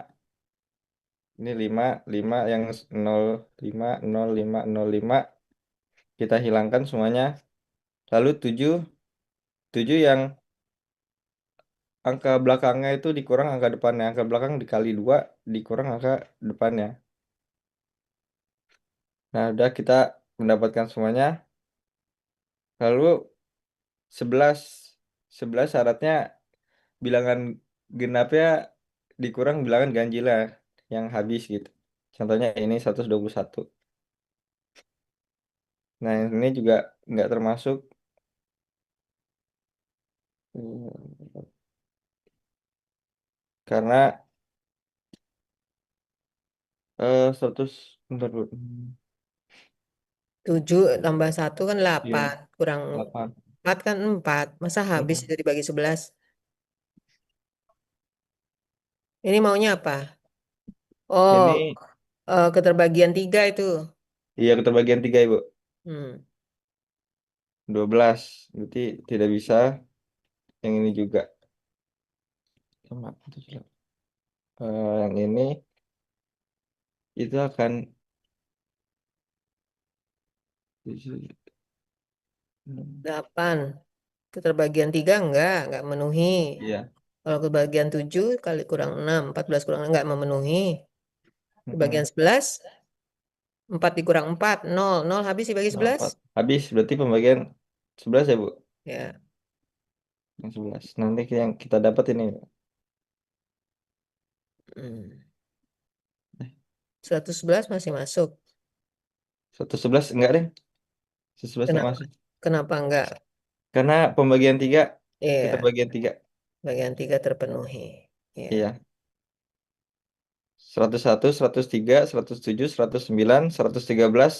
Ini 5, 5 yang 0, 5, 0, 5, 0, 5. Kita hilangkan semuanya. Lalu 7, 7 yang angka belakangnya itu dikurang angka depannya. Angka belakang dikali 2 dikurang angka depannya. Nah, udah kita mendapatkan semuanya. Lalu 11, 11 syaratnya bilangan genapnya dikurang bilangan ganjilnya yang habis gitu. Contohnya ini 121. Nah, ini juga nggak termasuk karena 100 bentar, Bu. 7 tambah 1 kan Iya, 8. Kurang 8. 4 kan 4. Masa habis Mm-mm. itu dibagi 11? Ini maunya apa? Oh, Ini keterbagian 3 itu. iya keterbagian 3, Ibu. Hmm. 12. Berarti tidak bisa yang ini juga. Sama, yang ini itu akan 8. Keterbagian 3 enggak memenuhi. iya. Kalau kebagian 7 kali kurang 6, 14 kurang 6, enggak memenuhi. Kebagian Mm-mm. 11, 4 dikurang 4, 0. 0 habis dibagi Nah, 11? 4. Habis berarti pembagian 11 ya, Bu? Ya. Yang 11. Nanti yang kita dapat ini Hmm. 111 masih masuk. 111 enggak deh. 111 enggak Kenapa? masuk. Kenapa enggak? Karena pembagian 3 Iya, keterbagian 3. bagian 3 terpenuhi. Ya. Iya. 101, 103, 107, 109, 113,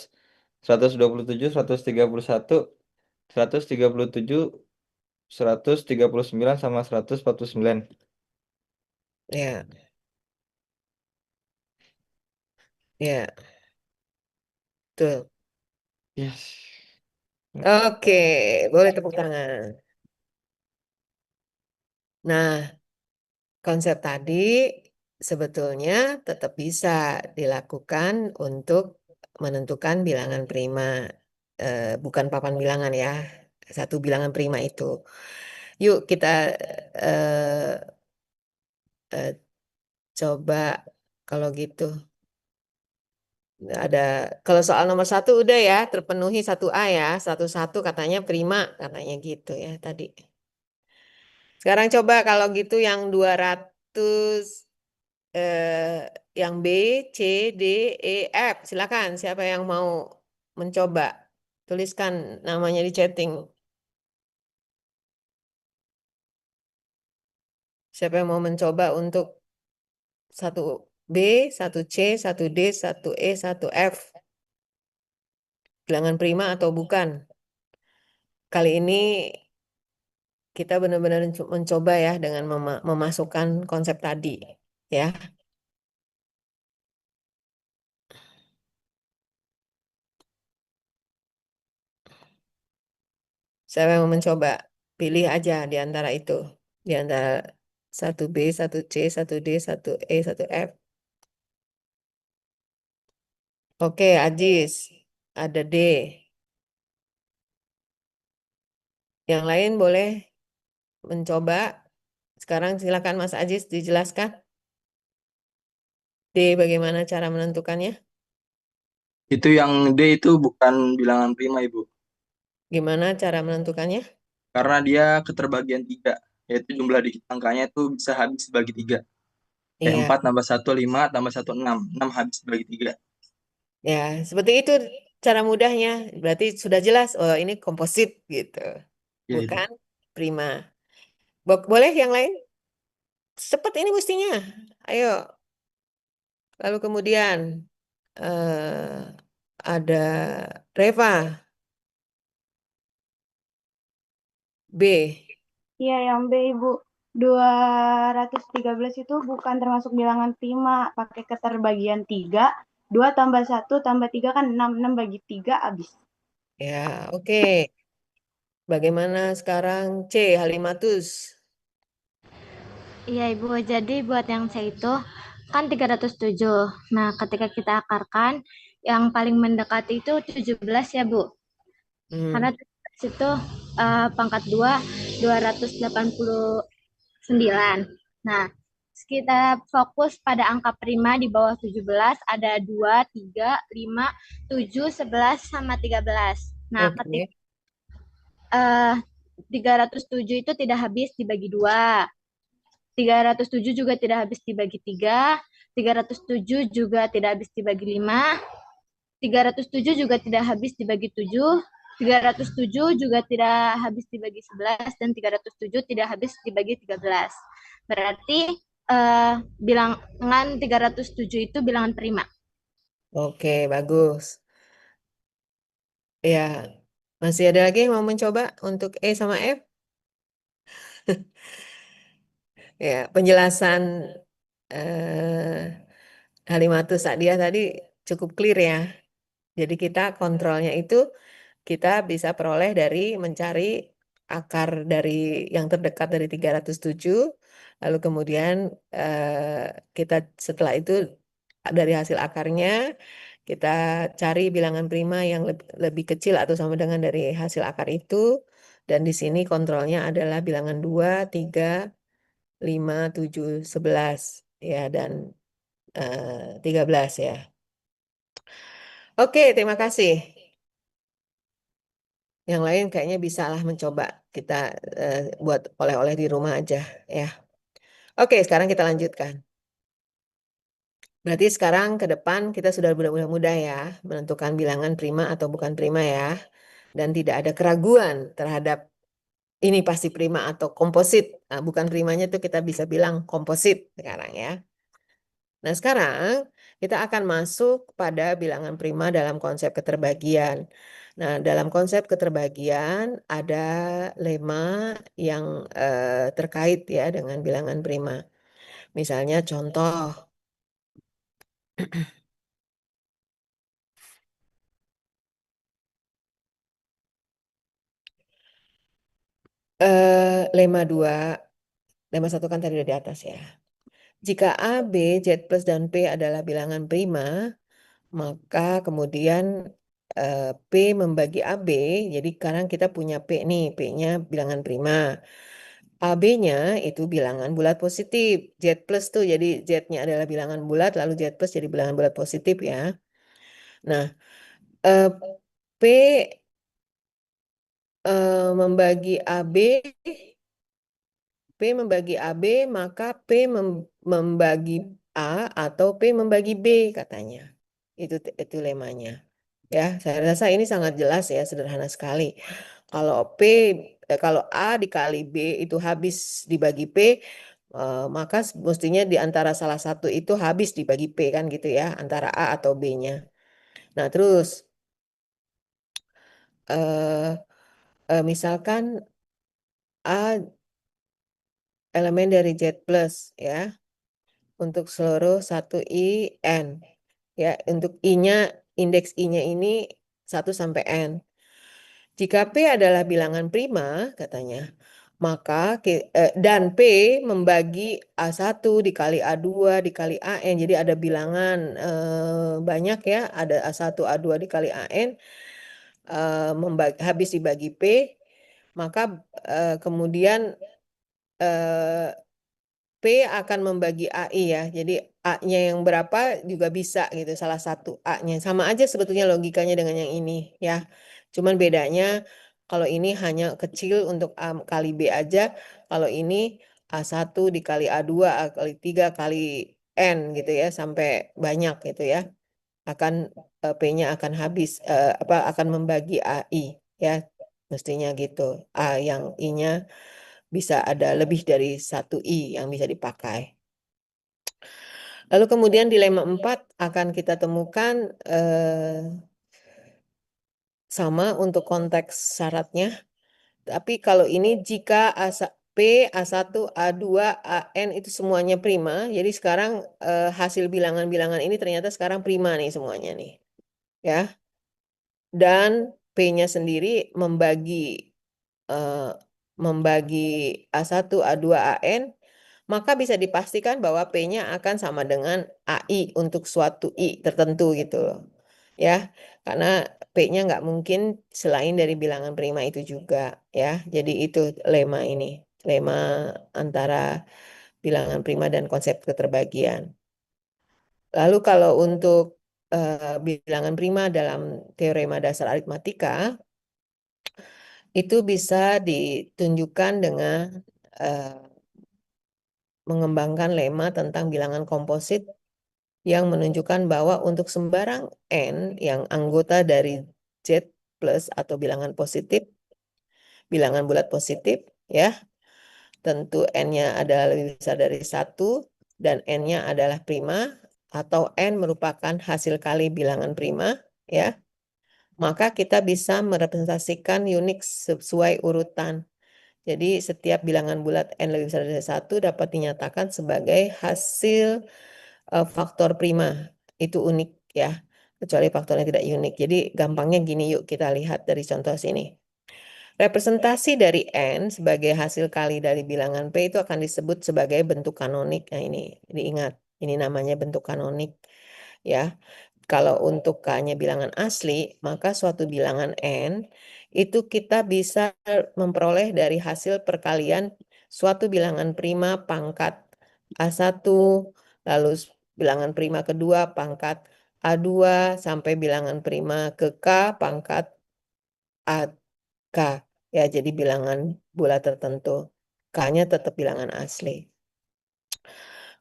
127, 131, 137, 139 sama 149. Ya, ya, betul. Yes. Oke, boleh tepuk tangan. Nah, konsep tadi sebetulnya tetap bisa dilakukan untuk menentukan bilangan prima. Bukan papan bilangan ya, satu bilangan prima itu. Yuk kita eh, eh, coba kalau gitu. Ada kalau soal nomor 1 udah ya terpenuhi 1A ya, 1-1 katanya prima katanya gitu ya tadi. Sekarang coba kalau gitu yang 200 yang B, C, D, E, F. Silakan siapa yang mau mencoba. Tuliskan namanya di chatting. Siapa yang mau mencoba untuk 1B, 1C, 1D, 1E, 1F. bilangan prima atau bukan. Kali ini kita benar-benar mencoba ya dengan memasukkan konsep tadi ya. Saya mau mencoba pilih aja di antara itu, di antara satu B, satu C, satu D, satu E, satu F. Oke, Ajis, ada D. Yang lain boleh mencoba. Sekarang silakan Mas Ajis dijelaskan. D, bagaimana cara menentukannya? Itu yang D itu bukan bilangan prima, Ibu. Gimana cara menentukannya? Karena dia keterbagian 3, yaitu jumlah dikit angkanya itu bisa habis dibagi 3. Kayak Iya, 4 tambah 1 5 tambah 1 6. 6 habis dibagi 3. ya seperti itu cara mudahnya. Berarti sudah jelas, oh ini komposit gitu, Ya, Ibu. bukan prima. Boleh yang lain? Cepat ini mestinya. Ayo, lalu kemudian ada Reva, B. Iya, yang B, Ibu. 213 itu bukan termasuk bilangan prima. Pakai keterbagian 3. 2 tambah 1 tambah 3 kan 6. 6 bagi 3 habis. Ya, oke. Bagaimana sekarang C, Halimatus? Iya Ibu, jadi buat yang C itu kan 307. Nah, ketika kita akarkan, yang paling mendekati itu 17 ya Bu. Karena Hmm, 17 itu pangkat 2, 289. Nah, kita fokus pada angka prima di bawah 17, ada 2, 3, 5, 7, 11, sama 13. Nah, ketika oke. 307 itu tidak habis dibagi 2. 307 juga tidak habis dibagi 3, 307 juga tidak habis dibagi 5, 307 juga tidak habis dibagi 7, 307 juga tidak habis dibagi 11, dan 307 tidak habis dibagi 13. Berarti bilangan 307 itu bilangan prima. Oke, bagus. Ya, masih ada lagi yang mau mencoba untuk E sama F? Ya, penjelasan Halimatus Sa'diyah tadi cukup clear ya. Jadi kita kontrolnya itu kita bisa peroleh dari mencari akar dari yang terdekat dari 307, lalu kemudian kita setelah itu dari hasil akarnya kita cari bilangan prima yang lebih kecil atau sama dengan dari hasil akar itu, dan di sini kontrolnya adalah bilangan 2, 3, 5, 7, 11 ya, dan 13 ya. Oke, terima kasih. Yang lain kayaknya bisa lah mencoba kita buat oleh-oleh di rumah aja ya. Oke, sekarang kita lanjutkan. Berarti sekarang ke depan kita sudah mudah-mudah ya menentukan bilangan prima atau bukan prima ya. Dan tidak ada keraguan terhadap ini pasti prima atau komposit. Nah, bukan primanya itu kita bisa bilang komposit sekarang ya. Nah, sekarang kita akan masuk pada bilangan prima dalam konsep keterbagian. Nah, dalam konsep keterbagian ada lema yang terkait ya dengan bilangan prima. Misalnya contoh, lema 2, lema 1 kan tadi udah di atas ya. Jika A, B, Z plus dan P adalah bilangan prima, maka kemudian P membagi AB, jadi sekarang kita punya P nih, P-nya bilangan prima. AB-nya itu bilangan bulat positif, Z plus tuh, jadi Z-nya adalah bilangan bulat, lalu Z plus jadi bilangan bulat positif ya. Nah, eh, P membagi AB, P membagi AB, maka P membagi A atau P membagi B katanya. Itu lemanya. Ya, saya rasa ini sangat jelas ya, sederhana sekali. Kalau kalau A dikali B itu habis dibagi P, maka mestinya di antara salah satu itu habis dibagi P kan gitu ya, antara A atau B-nya. Nah, terus eh, misalkan A elemen dari Z plus ya, untuk seluruh 1I N. Ya, untuk I-nya, indeks I-nya ini 1 sampai N. Jika P adalah bilangan prima, katanya, maka dan P membagi A1 dikali A2 dikali AN. Jadi ada bilangan banyak ya, ada A1, A2 dikali AN, habis dibagi P, maka kemudian P akan membagi AI ya. Jadi A-nya yang berapa juga bisa gitu. Salah satu A-nya. Sama aja sebetulnya logikanya dengan yang ini ya. Cuman bedanya kalau ini hanya kecil untuk A kali B aja. Kalau ini A1 dikali A2, A kali 3 kali N gitu ya. Sampai banyak gitu ya. Akan P-nya akan habis. Akan membagi AI ya. Mestinya gitu. A yang I-nya bisa ada lebih dari 1I yang bisa dipakai. Lalu kemudian dilema 4 akan kita temukan sama untuk konteks syaratnya. Tapi kalau ini jika P, A1, A2, AN itu semuanya prima. Jadi sekarang hasil bilangan-bilangan ini ternyata sekarang prima nih semuanya nih. Ya. Dan P-nya sendiri membagi A1, A2, AN, maka bisa dipastikan bahwa P-nya akan sama dengan AI untuk suatu I tertentu gitu loh. Ya, karena P-nya nggak mungkin selain dari bilangan prima itu juga ya. Jadi itu lema ini, lema antara bilangan prima dan konsep keterbagian. Lalu kalau untuk bilangan prima dalam teorema dasar aritmatika, itu bisa ditunjukkan dengan mengembangkan lema tentang bilangan komposit yang menunjukkan bahwa untuk sembarang N yang anggota dari Z plus atau bilangan positif, bilangan bulat positif, ya, tentu N-nya adalah lebih besar dari 1 dan N-nya adalah prima atau N merupakan hasil kali bilangan prima, ya, maka kita bisa merepresentasikan Unix sesuai urutan. Jadi setiap bilangan bulat N lebih besar dari 1 dapat dinyatakan sebagai hasil faktor prima. Itu unik ya, kecuali faktornya tidak unik. Jadi gampangnya gini, yuk kita lihat dari contoh sini. Representasi dari N sebagai hasil kali dari bilangan P itu akan disebut sebagai bentuk kanonik. Nah ini diingat, ini namanya bentuk kanonik ya. Kalau untuk K-nya bilangan asli, maka suatu bilangan N itu kita bisa memperoleh dari hasil perkalian suatu bilangan prima pangkat A1, lalu bilangan prima kedua pangkat A2, sampai bilangan prima ke K pangkat AK. Ya, jadi bilangan bulat tertentu. K-nya tetap bilangan asli.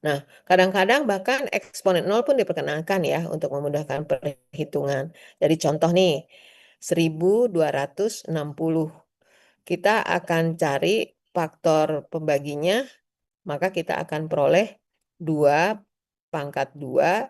Nah, kadang-kadang bahkan eksponen 0 pun diperkenalkan ya untuk memudahkan perhitungan. Jadi contoh nih, 1260. Kita akan cari faktor pembaginya, maka kita akan peroleh 2 pangkat 2,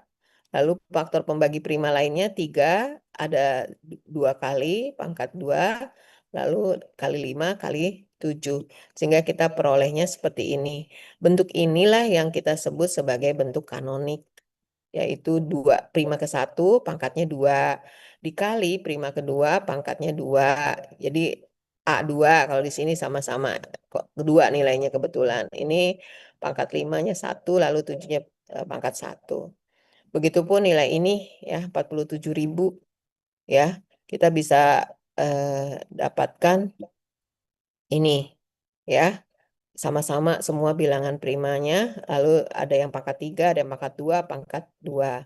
lalu faktor pembagi prima lainnya 3, ada 2 kali pangkat 2, lalu kali 5 kali 7. Sehingga kita perolehnya seperti ini. Bentuk inilah yang kita sebut sebagai bentuk kanonik, yaitu 2 prima ke 1 pangkatnya 2 dikali prima kedua pangkatnya 2. Jadi A2 kalau di sini sama-sama kok kedua nilainya kebetulan. Ini pangkat 5-nya 1 lalu 7-nya pangkat 1. Begitupun nilai ini ya 47.000 ya. Kita bisa dapatkan ini ya. Sama-sama semua bilangan primanya, lalu ada yang pangkat 3, ada yang pangkat 2, pangkat 2.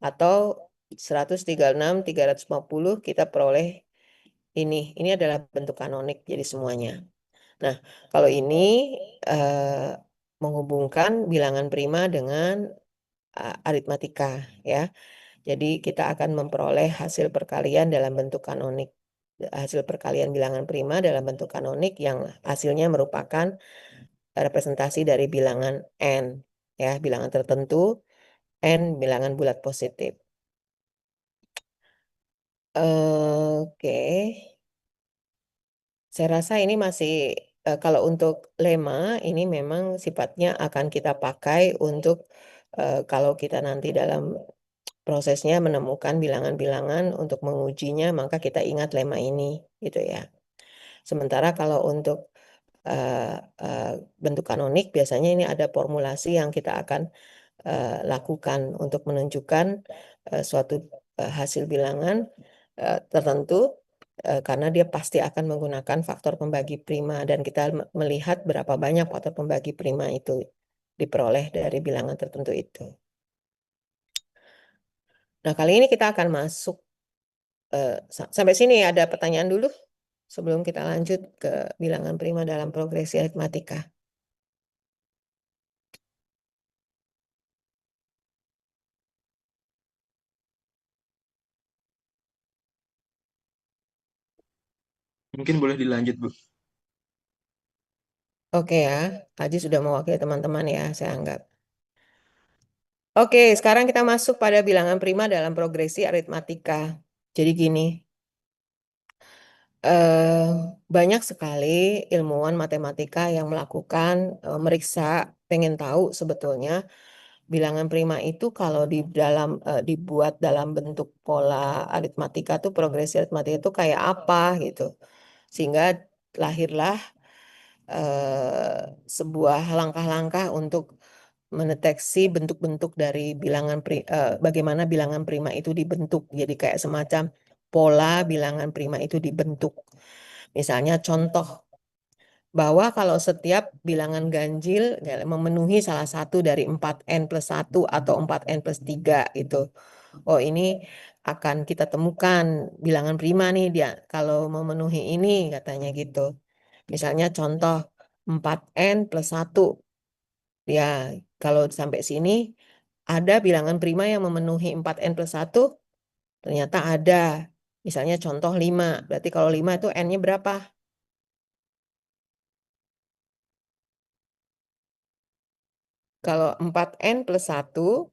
Atau 136, 350 kita peroleh ini. Ini adalah bentuk kanonik jadi semuanya. Nah, kalau ini menghubungkan bilangan prima dengan aritmatika ya. Jadi kita akan memperoleh hasil perkalian dalam bentuk kanonik. Hasil perkalian bilangan prima dalam bentuk kanonik yang hasilnya merupakan representasi dari bilangan N ya, bilangan tertentu N bilangan bulat positif. Oke. Saya rasa ini masih kalau untuk lema ini memang sifatnya akan kita pakai untuk kalau kita nanti dalam prosesnya menemukan bilangan-bilangan untuk mengujinya, maka kita ingat lema ini, gitu ya. Sementara kalau untuk eh, eh, bentuk kanonik, biasanya ini ada formulasi yang kita akan lakukan untuk menunjukkan suatu hasil bilangan tertentu karena dia pasti akan menggunakan faktor pembagi prima dan kita melihat berapa banyak faktor pembagi prima itu diperoleh dari bilangan tertentu itu. Nah, kali ini kita akan masuk sampai sini ada pertanyaan dulu sebelum kita lanjut ke bilangan prima dalam progresi aritmatika. Mungkin boleh dilanjut, Bu. Oke ya, Aji sudah mewakili teman-teman ya, saya anggap. Oke, sekarang kita masuk pada bilangan prima dalam progresi aritmatika. Jadi gini, eh, banyak sekali ilmuwan matematika yang melakukan meriksa, pengen tahu sebetulnya bilangan prima itu kalau di dalam dibuat dalam bentuk pola aritmatika tuh progresi aritmatika itu kayak apa gitu. Sehingga lahirlah sebuah langkah-langkah untuk mendeteksi bentuk-bentuk dari bagaimana bilangan prima itu dibentuk. Jadi kayak semacam pola bilangan prima itu dibentuk. Misalnya contoh bahwa kalau setiap bilangan ganjil memenuhi salah satu dari 4n+1 atau 4n+3 itu. Oh, ini akan kita temukan bilangan prima nih dia kalau memenuhi ini katanya gitu. Misalnya contoh 4n+1. Ya, kalau sampai sini ada bilangan prima yang memenuhi 4n+1, ternyata ada. Misalnya contoh 5. Berarti kalau 5 itu n-nya berapa? Kalau 4n+1,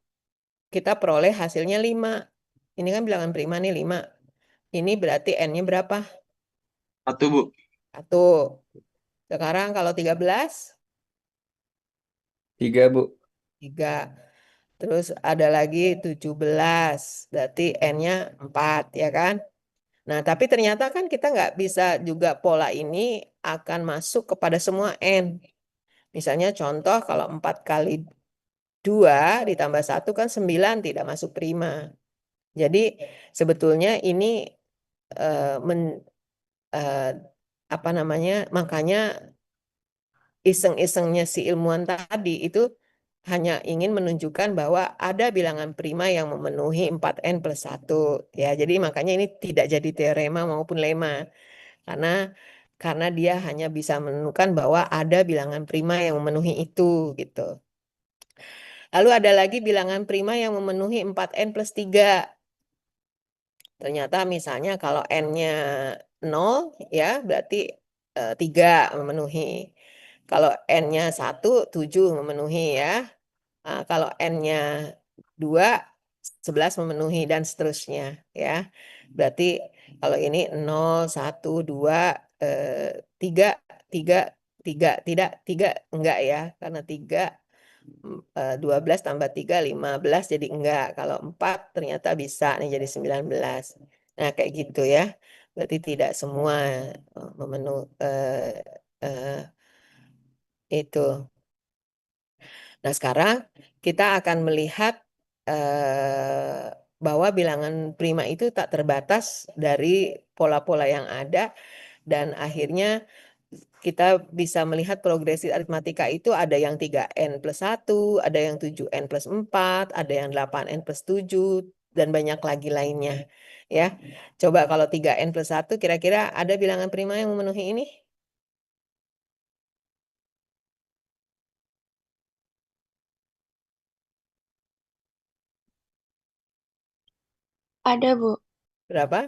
kita peroleh hasilnya 5. Ini kan bilangan prima nih 5. Ini berarti n-nya berapa? 1, Bu. 1. Sekarang kalau 13? 3, Bu. 3. Terus ada lagi 17. Berarti n-nya 4, ya kan? Nah, tapi ternyata kan kita nggak bisa juga pola ini akan masuk kepada semua n. Misalnya contoh kalau 4 kali 2 ditambah 1 kan 9 tidak masuk prima. Jadi sebetulnya ini eh, men- eh, apa namanya, makanya iseng-isengnya si ilmuwan tadi itu hanya ingin menunjukkan bahwa ada bilangan prima yang memenuhi 4n+1. Ya, jadi makanya ini tidak jadi teorema maupun lema. Karena dia hanya bisa menemukan bahwa ada bilangan prima yang memenuhi itu gitu. Lalu ada lagi bilangan prima yang memenuhi 4n+3. Ternyata misalnya kalau n-nya 0 ya berarti 3 memenuhi. Kalau n-nya 1, 7 memenuhi ya. Nah, kalau n-nya 2, 11 memenuhi dan seterusnya ya. Berarti kalau ini 0, 1, 2, 3, 3, 3, tidak, 3 enggak ya. Karena 3, 12 tambah 3, 15 jadi enggak. Kalau 4 ternyata bisa nih jadi 19. Nah, kayak gitu ya. Berarti tidak semua memenuhi itu. Nah, sekarang kita akan melihat bahwa bilangan prima itu tak terbatas dari pola-pola yang ada dan akhirnya kita bisa melihat progresi aritmatika itu ada yang 3n+1, ada yang 7n+4, ada yang 8n+7, dan banyak lagi lainnya. Ya, coba kalau 3n+1 kira-kira ada bilangan prima yang memenuhi ini? Ada, Bu. Berapa?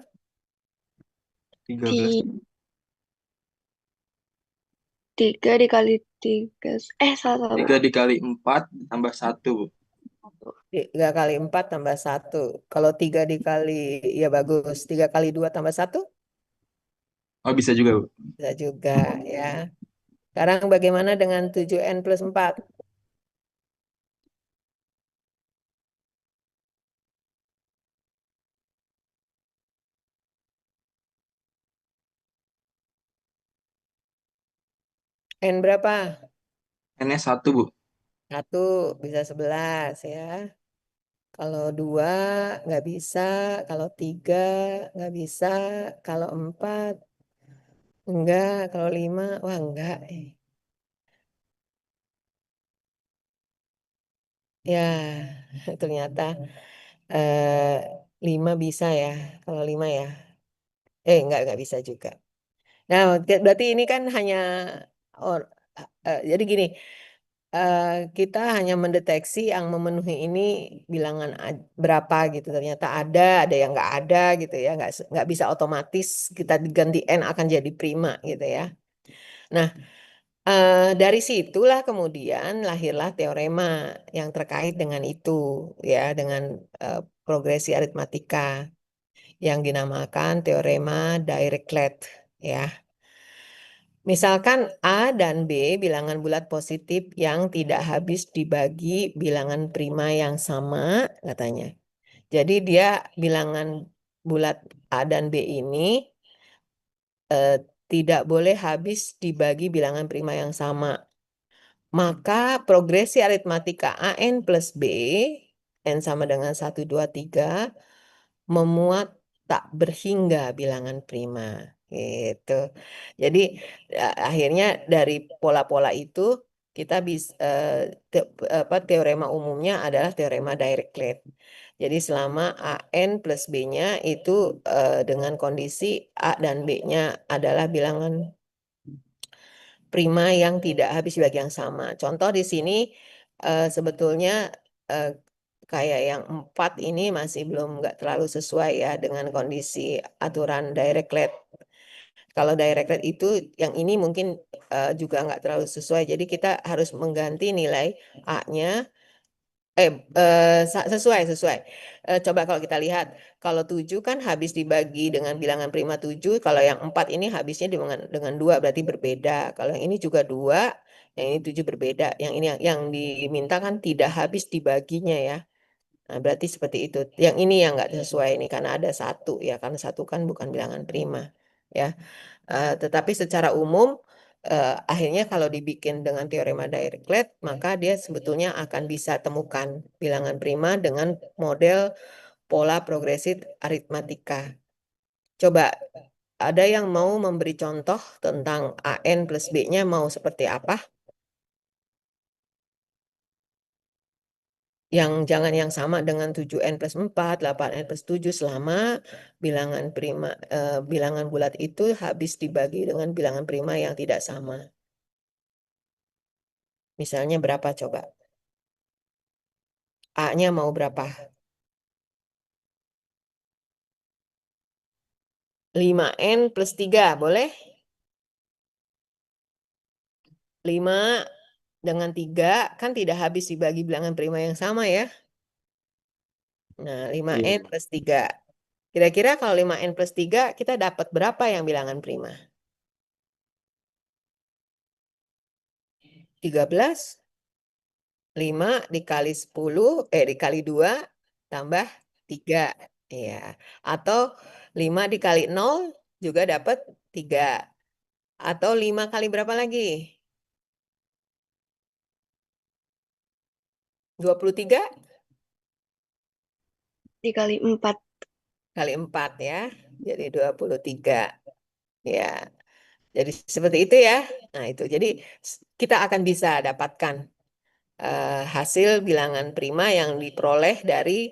13. 3 dikali 3. Salah. 3 dikali 4 tambah 1, Bu. 3 kali 4 tambah 1. Kalau 3 dikali, ya bagus. 3 kali 2 tambah 1? Oh, bisa juga, Bu. Bisa juga ya. Sekarang bagaimana dengan 7N plus 4? N berapa? N-nya 1, Bu. 1 bisa 11 ya. Kalau 2 nggak bisa. Kalau 3 nggak bisa. Kalau 4 enggak. Kalau 5 wah enggak. Ya ternyata 5 bisa ya. Kalau 5 ya. Enggak bisa juga. Nah, berarti ini kan hanya jadi gini, kita hanya mendeteksi yang memenuhi ini bilangan berapa gitu. Ternyata ada yang nggak ada gitu ya, nggak bisa otomatis kita diganti n akan jadi prima gitu ya. Nah, dari situlah kemudian lahirlah teorema yang terkait dengan itu ya, dengan progresi aritmatika yang dinamakan teorema Dirichlet ya. Misalkan A dan B bilangan bulat positif yang tidak habis dibagi bilangan prima yang sama, katanya. Jadi dia bilangan bulat A dan B ini tidak boleh habis dibagi bilangan prima yang sama. Maka progresi aritmatika AN plus B, N sama dengan 1, 2, 3, memuat tak berhingga bilangan prima. Gitu. Jadi akhirnya dari pola-pola itu kita bisa teorema umumnya adalah teorema Dirichlet. Jadi selama AN plus B-nya itu dengan kondisi A dan B-nya adalah bilangan prima yang tidak habis bagi yang sama. Contoh di sini sebetulnya eh, kayak yang 4 ini masih belum nggak terlalu sesuai ya dengan kondisi aturan Dirichlet. Kalau Dirichlet itu yang ini mungkin juga nggak terlalu sesuai. Jadi kita harus mengganti nilai A-nya sesuai. Coba kalau kita lihat, kalau 7 kan habis dibagi dengan bilangan prima 7, kalau yang 4 ini habisnya dengan 2 berarti berbeda. Kalau yang ini juga 2, yang ini 7 berbeda. Yang ini yang diminta kan tidak habis dibaginya ya. Nah, berarti seperti itu. Yang ini yang nggak sesuai ini karena ada 1 ya, karena 1 kan bukan bilangan prima ya. Tetapi secara umum akhirnya kalau dibikin dengan teorema Dirichlet, maka dia sebetulnya akan bisa temukan bilangan prima dengan model pola progresif aritmatika. Coba ada yang mau memberi contoh tentang AN plus B-nya mau seperti apa? Yang jangan yang sama dengan 7N plus 4, 8N plus 7 selama bilangan prima, bilangan bulat itu habis dibagi dengan bilangan prima yang tidak sama. Misalnya berapa coba? A-nya mau berapa? 5N plus 3, boleh? 5 dengan 3 kan tidak habis dibagi bilangan prima yang sama ya. Nah, 5N Iya. plus 3. Kira-kira kalau 5N plus 3 kita dapat berapa yang bilangan prima? 13. 5 dikali 10, dikali 2 tambah 3. Iya. Atau 5 dikali 0 juga dapat 3. Atau 5 kali berapa lagi? 23 Dikali 4. kali 4 ya. Jadi 23. Ya. Jadi seperti itu ya. Nah, itu. Jadi kita akan bisa dapatkan hasil bilangan prima yang diperoleh dari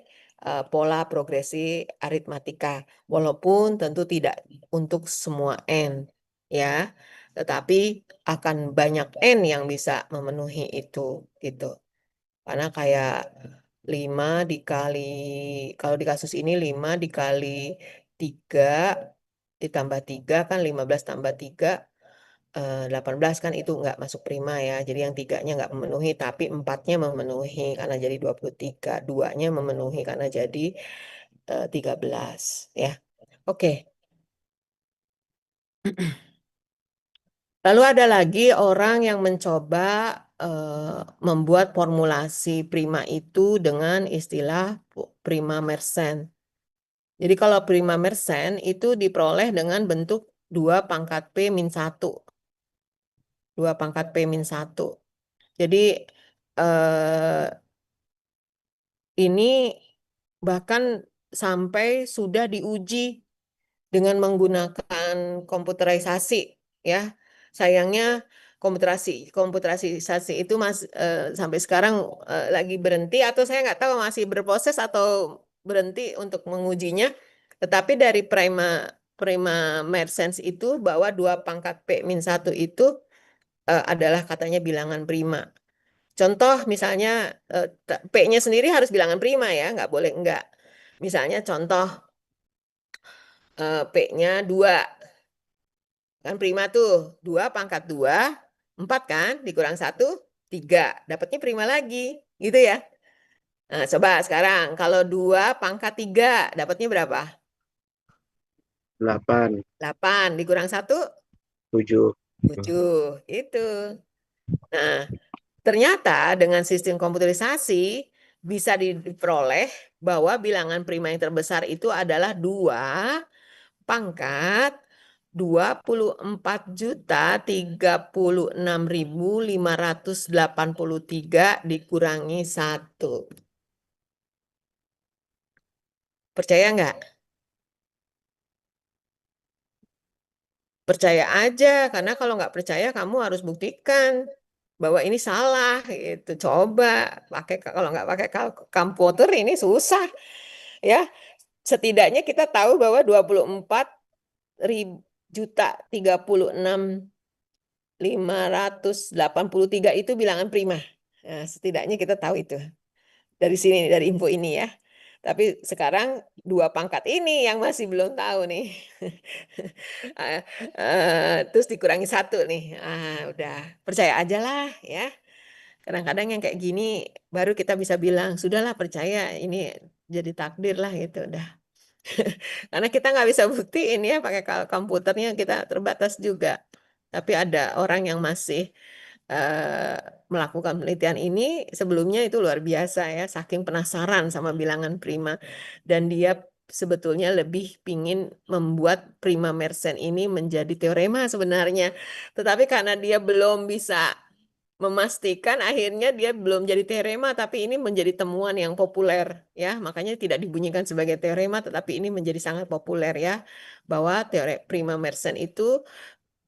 pola progresi aritmatika. Walaupun tentu tidak untuk semua N. Ya. Tetapi akan banyak N yang bisa memenuhi itu. Gitu. Karena kayak 5 dikali, kalau di kasus ini 5 dikali 3 ditambah 3 kan 15 tambah 3 18 kan itu nggak masuk prima ya. Jadi yang 3-nya nggak memenuhi, tapi 4-nya memenuhi karena jadi 23. 2-nya memenuhi karena jadi 13 ya. Oke. Lalu ada lagi orang yang mencoba membuat formulasi prima itu dengan istilah prima Mersenne. Jadi kalau prima Mersenne itu diperoleh dengan bentuk 2 pangkat P min 1. 2 pangkat P min 1. Jadi eh, ini bahkan sampai sudah diuji dengan menggunakan komputerisasi, ya. Sayangnya komputerisasi itu sampai sekarang lagi berhenti, atau saya nggak tahu masih berproses atau berhenti untuk mengujinya. Tetapi dari prima prima Mersenne itu bahwa 2 pangkat P min 1 itu adalah katanya bilangan prima. Contoh misalnya P-nya sendiri harus bilangan prima ya, nggak boleh enggak. Misalnya contoh P-nya 2. Kan prima tuh, 2 pangkat 2, 4 kan, dikurang 1, 3. Dapatnya prima lagi, gitu ya. Nah, coba sekarang, kalau 2 pangkat 3, dapatnya berapa? 8, 8, dikurang 1, 7. 7. Itu. Nah, ternyata dengan sistem komputerisasi, bisa diperoleh bahwa bilangan prima yang terbesar itu adalah 2 pangkat 24.036.583 dikurangi 1. Percaya nggak? Percaya aja, karena kalau nggak percaya kamu harus buktikan bahwa ini salah gitu. Coba pakai, kalau nggak pakai komputer ini susah ya. Setidaknya kita tahu bahwa 24 juta 36.583 itu bilangan prima. Nah, setidaknya kita tahu itu dari sini, dari info ini ya. Tapi sekarang 2 pangkat ini yang masih belum tahu nih. Terus dikurangi 1 nih. Udah percaya aja lah ya. Kadang-kadang yang kayak gini baru kita bisa bilang, sudahlah percaya, ini jadi takdir lah gitu. Udah. Karena kita nggak bisa buktiin ya pakai komputernya, kita terbatas juga. Tapi ada orang yang masih eh, melakukan penelitian ini sebelumnya itu luar biasa ya, saking penasaran sama bilangan prima. Dan dia sebetulnya lebih pingin membuat prima Mersenne ini menjadi teorema sebenarnya. Tetapi karena dia belum bisa memastikan, akhirnya dia belum jadi teorema, tapi ini menjadi temuan yang populer ya, makanya tidak dibunyikan sebagai teorema, tetapi ini menjadi sangat populer ya, bahwa teori prima Mersenne itu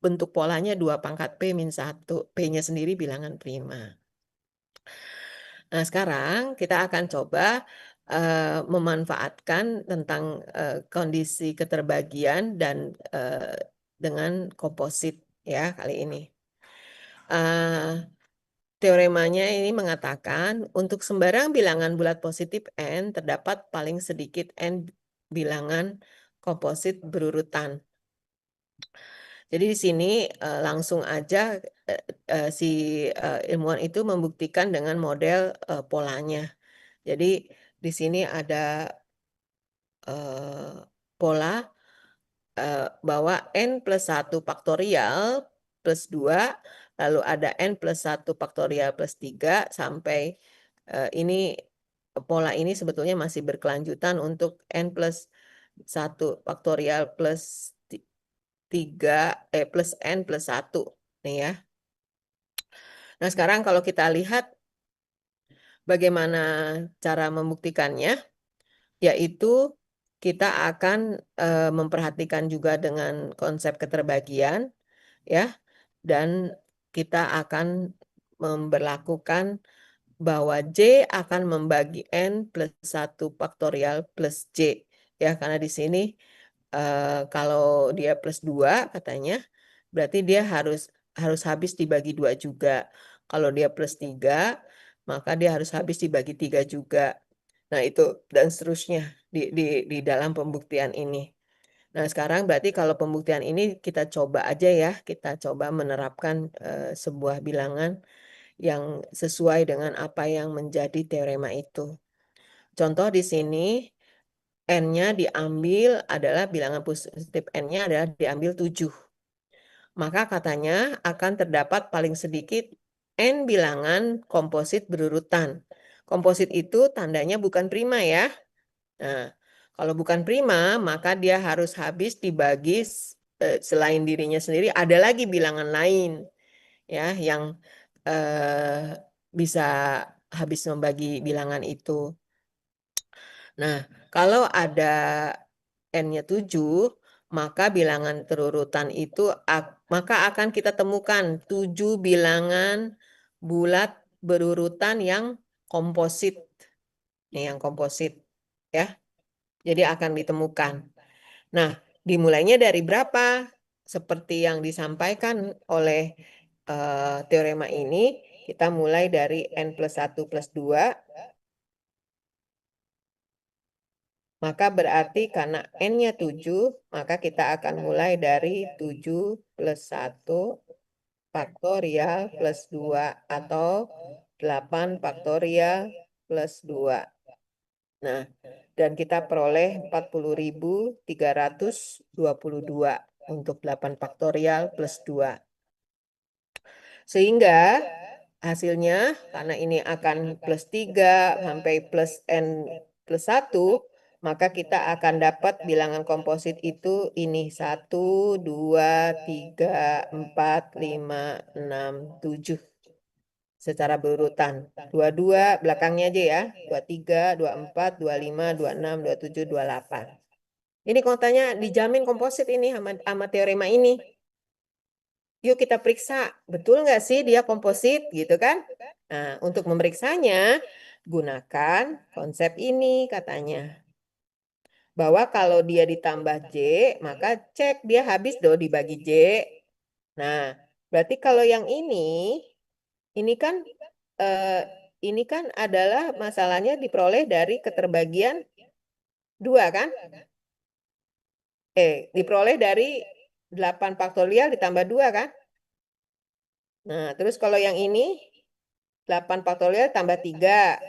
bentuk polanya 2 pangkat P min 1, P-nya sendiri bilangan prima. Nah sekarang kita akan coba memanfaatkan tentang kondisi keterbagian dan dengan komposit ya kali ini. Teoremanya ini mengatakan untuk sembarang bilangan bulat positif n terdapat paling sedikit n bilangan komposit berurutan. Jadi di sini langsung aja si ilmuwan itu membuktikan dengan model polanya. Jadi di sini ada pola bahwa n plus 1 faktorial plus 2, lalu ada n plus 1 faktorial plus 3, sampai ini pola ini sebetulnya masih berkelanjutan untuk n plus 1 faktorial plus 3, plus n plus 1. Nih ya. Nah sekarang kalau kita lihat bagaimana cara membuktikannya, yaitu kita akan memperhatikan juga dengan konsep keterbagian, ya, dan kita akan memberlakukan bahwa J akan membagi N plus 1 faktorial plus J. Ya, karena di sini kalau dia plus 2 katanya, berarti dia harus habis dibagi 2 juga. Kalau dia plus 3, maka dia harus habis dibagi 3 juga. Nah, itu dan seterusnya di dalam pembuktian ini. Nah, sekarang berarti kalau pembuktian ini kita coba aja ya, kita coba menerapkan sebuah bilangan yang sesuai dengan apa yang menjadi teorema itu. Contoh di sini, N-nya diambil adalah bilangan positif N-nya adalah diambil 7. maka katanya akan terdapat paling sedikit N bilangan komposit berurutan. Komposit itu tandanya bukan prima ya. Nah, kalau bukan prima, maka dia harus habis dibagi selain dirinya sendiri, ada lagi bilangan lain ya yang bisa habis membagi bilangan itu. Nah, kalau ada N-nya 7, maka bilangan terurutan itu maka akan kita temukan 7 bilangan bulat berurutan yang komposit. Nih, yang komposit ya. Jadi akan ditemukan. Nah, dimulainya dari berapa? Seperti yang disampaikan oleh teorema ini, kita mulai dari N plus 1 plus 2. Maka berarti karena N-nya 7, maka kita akan mulai dari 7 plus 1 faktorial plus 2 atau 8 faktorial plus 2. Nah, dan kita peroleh 40.322 untuk 8 faktorial plus 2. Sehingga hasilnya, karena ini akan plus 3 sampai plus N plus 1, maka kita akan dapat bilangan komposit itu ini 1, 2, 3, 4, 5, 6, 7. Secara berurutan. 22 belakangnya aja ya. 23, 24, 25, 26, 27, 28. Ini kontannya dijamin komposit ini sama teorema ini. Yuk kita periksa, betul nggak sih dia komposit gitu kan? Nah, untuk memeriksanya, gunakan konsep ini katanya. Bahwa kalau dia ditambah J, maka cek dia habis dong dibagi J. Nah, berarti kalau yang ini kan adalah masalahnya diperoleh dari keterbagian 2 kan? Diperoleh dari 8 faktorial ditambah 2 kan? Nah, terus kalau yang ini 8 faktorial tambah 3.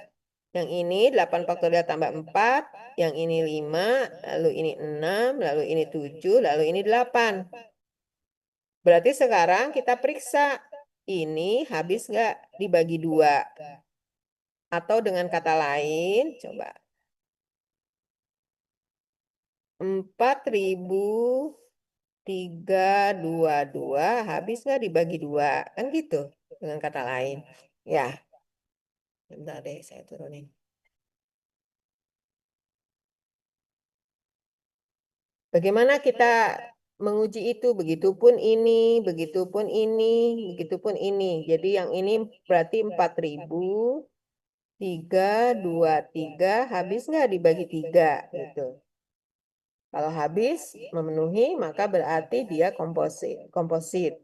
Yang ini 8 faktorial tambah 4, yang ini 5, lalu ini 6, lalu ini 7, lalu ini 8. Berarti sekarang kita periksa ini habis nggak dibagi 2. Atau dengan kata lain, coba 4.322 habis nggak dibagi 2. Kan gitu dengan kata lain. Ya, bentar deh saya turunin. Bagaimana kita menguji itu? Begitupun ini, begitupun ini, begitupun ini. Jadi yang ini berarti 4.323 habis nggak dibagi 3 gitu. Kalau habis memenuhi maka berarti dia komposit.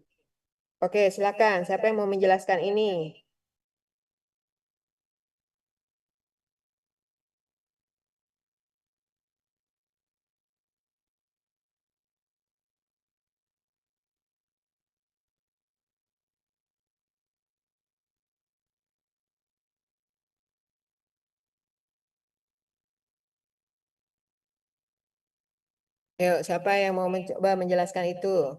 Oke, silakan. Siapa yang mau menjelaskan ini? Yuk, siapa yang mau mencoba menjelaskan itu?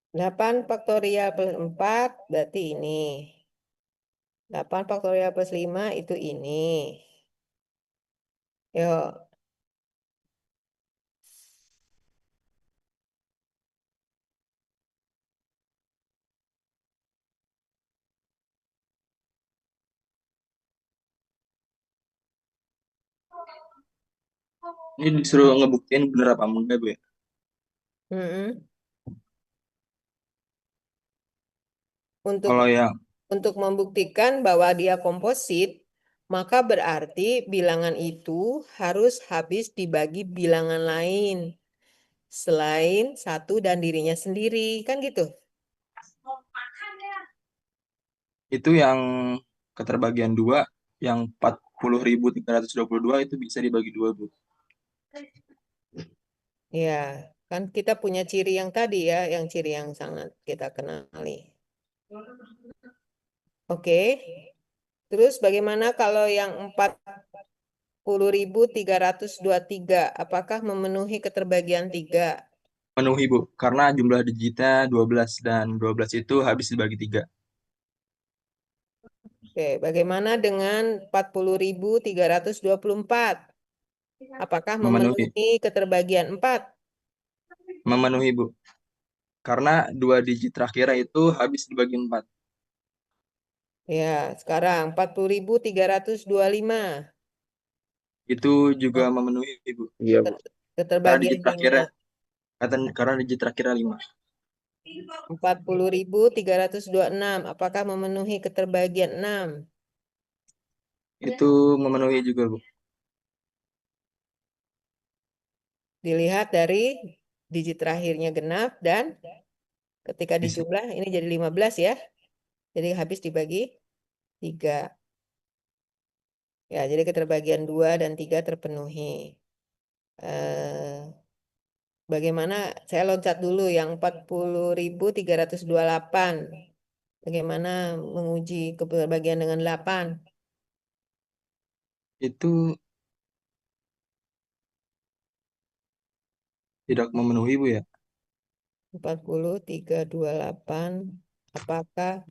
Delapan faktorial plus 4 berarti ini. 8 faktorial plus 5 itu ini. Yuk. Ini disuruh ngebuktiin bener apa enggak, Bu ya? Mm-mm. Untuk Kalau yang untuk membuktikan bahwa dia komposit, maka berarti bilangan itu harus habis dibagi bilangan lain selain satu dan dirinya sendiri, kan gitu? itu yang keterbagian 2, yang 40.322 itu bisa dibagi 2, Bu. Ya, kan kita punya ciri yang tadi ya, yang ciri yang sangat kita kenali. Oke. Terus bagaimana kalau yang 40.323? Apakah memenuhi keterbagian 3? Penuhi, Bu. Karena jumlah digitnya 12 dan 12 itu habis dibagi 3. Oke, bagaimana dengan 40.324? Apakah Memenuhi. memenuhi keterbagian 4? Memenuhi, Bu. Karena 2 digit terakhirnya itu habis dibagi 4. Ya, sekarang 40.325. Itu juga memenuhi, Bu. Iya, Bu. Karena Keterbagian digit 5. terakhirnya karena digit terakhirnya 5. 40.326. Apakah memenuhi keterbagian 6? Itu memenuhi juga, Bu. Dilihat dari digit terakhirnya genap dan ketika Bisa. dijumlah ini jadi 15 ya. Jadi habis dibagi 3. Ya, jadi keterbagian 2 dan 3 terpenuhi. Eh, Bagaimana? Saya loncat dulu yang 40.328. Bagaimana menguji keterbagian dengan 8? Itu tidak memenuhi, Bu, ya. 40.328. Apakah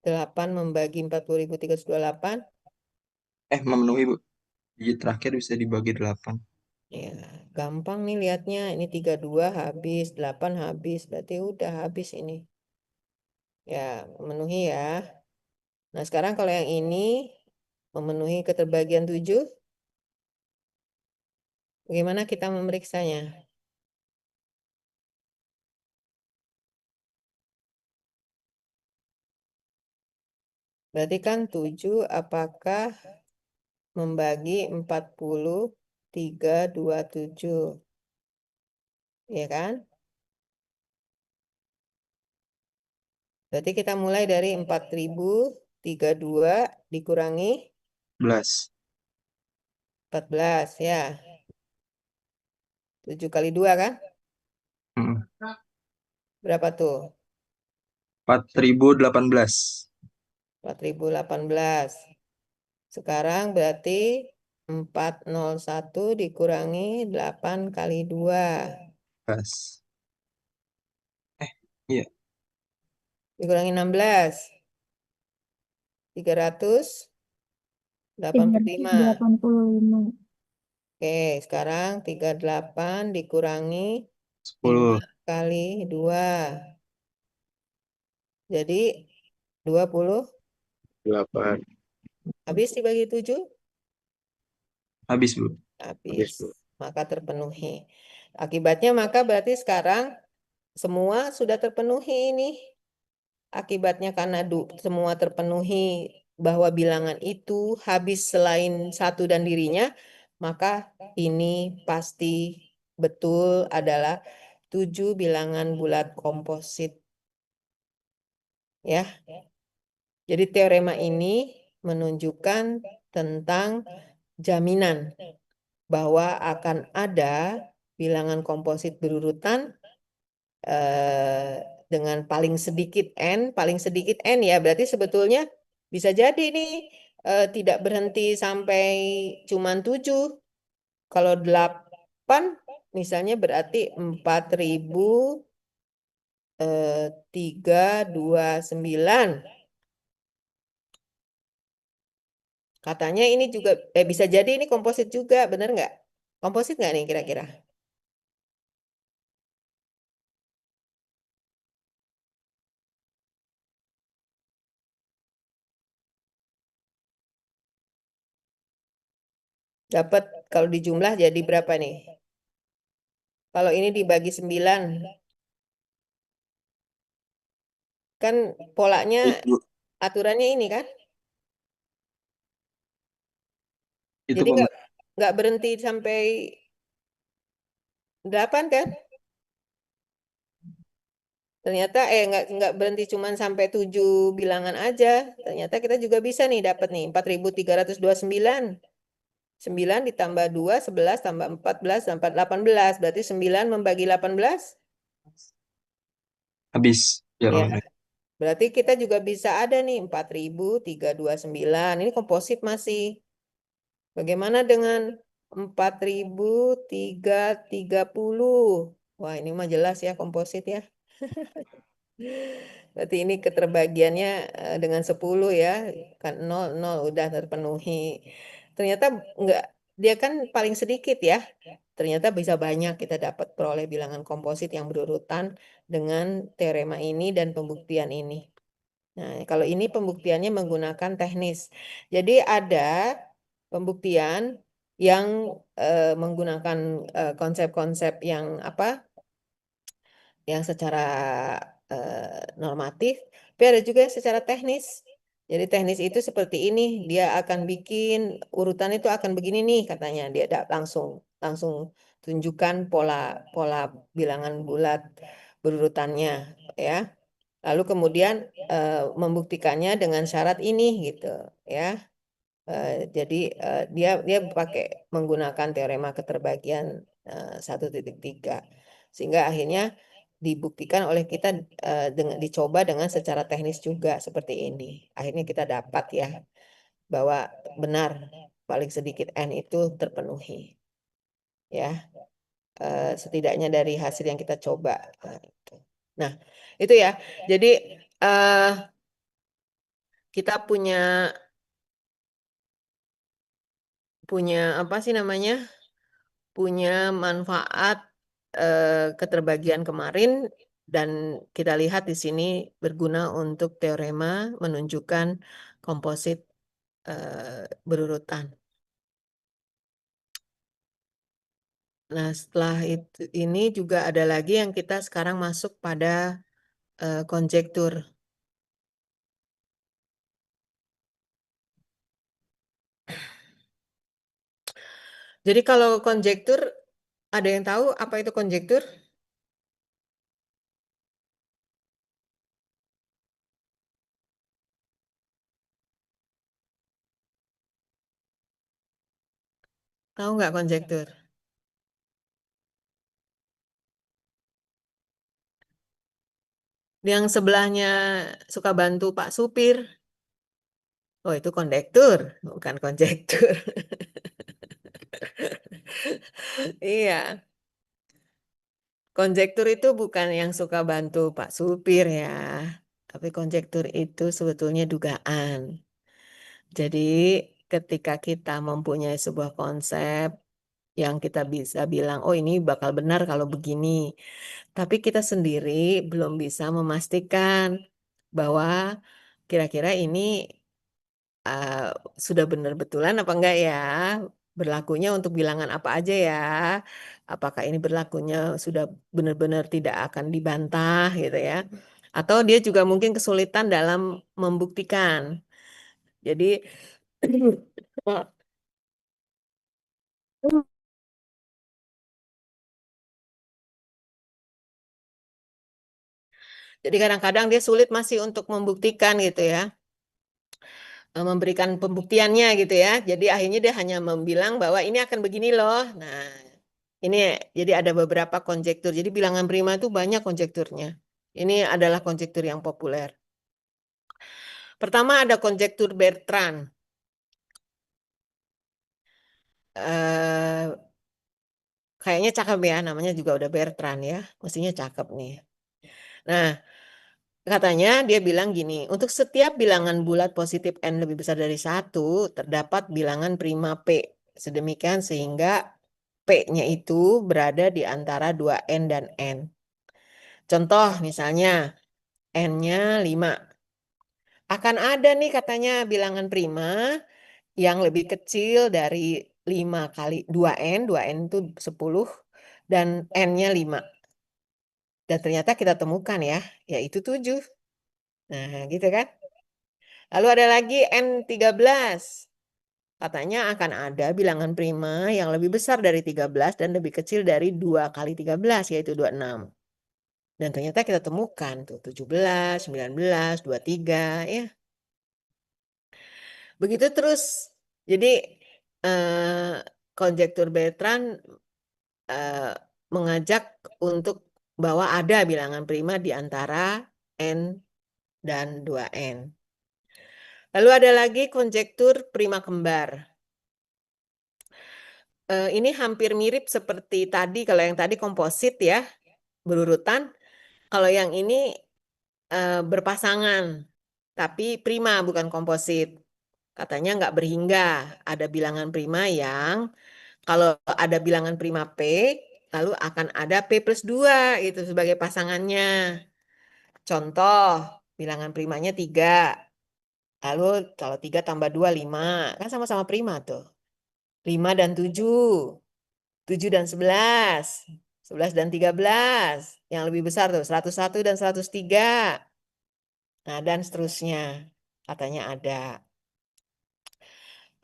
8 membagi 40.328? Memenuhi, Bu. Digit terakhir bisa dibagi 8. Ya, gampang nih lihatnya. Ini 32 habis, 8 habis. Berarti udah habis ini. Ya, memenuhi ya. Nah, sekarang kalau yang ini memenuhi keterbagian 7, bagaimana kita memeriksanya? Berarti kan 7 apakah membagi 40.327? Ya kan? Berarti kita mulai dari 4.032 dikurangi 11. 14 ya. 7 kali 2 kan? Mm. Berapa tuh? 4.018. 4.018. Sekarang berarti 401 dikurangi 8 kali 2. 11. Iya. Dikurangi 16. 385. 385. Oke, sekarang 38 dikurangi 5 10. kali 2. Jadi 20. 8. Habis dibagi 7? Habis, Bu. Habis. Bu. Maka terpenuhi. Akibatnya maka berarti sekarang semua sudah terpenuhi ini. Akibatnya karena semua terpenuhi bahwa bilangan itu habis selain satu dan dirinya, maka ini pasti betul adalah 7 bilangan bulat komposit. Ya. Jadi teorema ini menunjukkan tentang jaminan bahwa akan ada bilangan komposit berurutan dengan paling sedikit n ya, berarti sebetulnya bisa jadi nih tidak berhenti sampai cuman 7. Kalau 8 misalnya berarti 4.329. Katanya ini juga bisa jadi ini komposit juga, bener nggak? Komposit nggak nih kira-kira? Dapat kalau dijumlah jadi berapa nih? Kalau ini dibagi 9. Kan polanya, Itu aturannya ini kan. itu Jadi nggak berhenti sampai 8 kan? Ternyata nggak berhenti cuman sampai 7 bilangan aja. Ternyata kita juga bisa nih dapat nih 4.329. 9 ditambah 2, 11 tambah 14 tambah 18. Berarti 9 membagi 18. habis ya Ya, Roland. berarti kita juga bisa ada nih 4.329. Ini komposit masih. Bagaimana dengan 4.330? Wah, ini mah jelas ya komposit ya. Berarti ini keterbagiannya dengan 10 ya. Kan 0, 0 udah terpenuhi. Ternyata enggak, dia kan paling sedikit ya. Ternyata bisa banyak kita dapat peroleh bilangan komposit yang berurutan dengan teorema ini dan pembuktian ini. Nah, kalau ini pembuktiannya menggunakan teknis. Jadi ada pembuktian yang menggunakan konsep-konsep yang apa? Yang secara normatif, tapi ada juga yang secara teknis. Jadi teknis itu seperti ini, dia akan bikin urutan itu akan begini nih katanya. Dia langsung langsung tunjukkan pola pola bilangan bulat berurutannya ya. Lalu kemudian membuktikannya dengan syarat ini gitu ya. Jadi dia pakai menggunakan teorema keterbagian 1.3 sehingga akhirnya dibuktikan oleh kita dengan dicoba dengan secara teknis juga seperti ini. Akhirnya kita dapat ya bahwa benar paling sedikit n itu terpenuhi ya. Setidaknya dari hasil yang kita coba. Nah, itu ya. Jadi kita punya apa sih namanya? Punya manfaat keterbagian kemarin dan kita lihat di sini berguna untuk teorema menunjukkan komposit berurutan. Nah, setelah itu ini juga ada lagi yang kita sekarang masuk pada konjektur. Jadi kalau konjektur, ada yang tahu apa itu konjektur? Tahu nggak konjektur? Yang sebelahnya suka bantu Pak Supir. Oh, itu kondektur, bukan konjektur. Iya. Konjektur itu bukan yang suka bantu Pak Supir ya. Tapi konjektur itu sebetulnya dugaan. Jadi ketika kita mempunyai sebuah konsep yang kita bisa bilang, oh ini bakal benar kalau begini. Tapi kita sendiri belum bisa memastikan bahwa kira-kira ini sudah benar betulan apa enggak ya? Berlakunya untuk bilangan apa aja ya? Apakah ini berlakunya sudah benar-benar tidak akan dibantah gitu ya? Atau dia juga mungkin kesulitan dalam membuktikan. Jadi jadi kadang-kadang dia sulit masih untuk membuktikan gitu ya. Memberikan pembuktiannya gitu ya. Jadi akhirnya dia hanya membilang bahwa ini akan begini loh. Nah, ini jadi ada beberapa konjektur. Jadi bilangan prima itu banyak konjekturnya. Ini adalah konjektur yang populer. Pertama ada konjektur Bertrand. Kayaknya cakep ya, namanya juga udah Bertrand ya. Mestinya cakep nih. Nah, katanya dia bilang gini, untuk setiap bilangan bulat positif N lebih besar dari 1, terdapat bilangan prima P. Sedemikian sehingga P-nya itu berada di antara 2N dan N. Contoh misalnya, N-nya 5. Akan ada nih katanya bilangan prima yang lebih kecil dari 5 kali 2N. 2N itu 10 dan N-nya 5. Dan ternyata kita temukan ya, yaitu 7. Nah, gitu kan? Lalu ada lagi N13. Katanya akan ada bilangan prima yang lebih besar dari 13 dan lebih kecil dari 2 kali 13, yaitu 26. Dan ternyata kita temukan tuh 17, 19, 23, ya. Begitu terus. Jadi konjektur Bertrand mengajak untuk bahwa ada bilangan prima di antara N dan 2N. Lalu ada lagi konjektur prima kembar. Ini hampir mirip seperti tadi, kalau yang tadi komposit ya, berurutan. Kalau yang ini berpasangan, tapi prima bukan komposit. Katanya nggak berhingga, ada bilangan prima yang kalau ada bilangan prima P, lalu akan ada P plus 2 itu sebagai pasangannya. Contoh, bilangan primanya 3. Lalu kalau 3 tambah 2, 5. Kan sama-sama prima tuh. 5 dan 7. 7 dan 11. 11 dan 13. Yang lebih besar tuh, 101 dan 103. Nah, dan seterusnya. Katanya ada.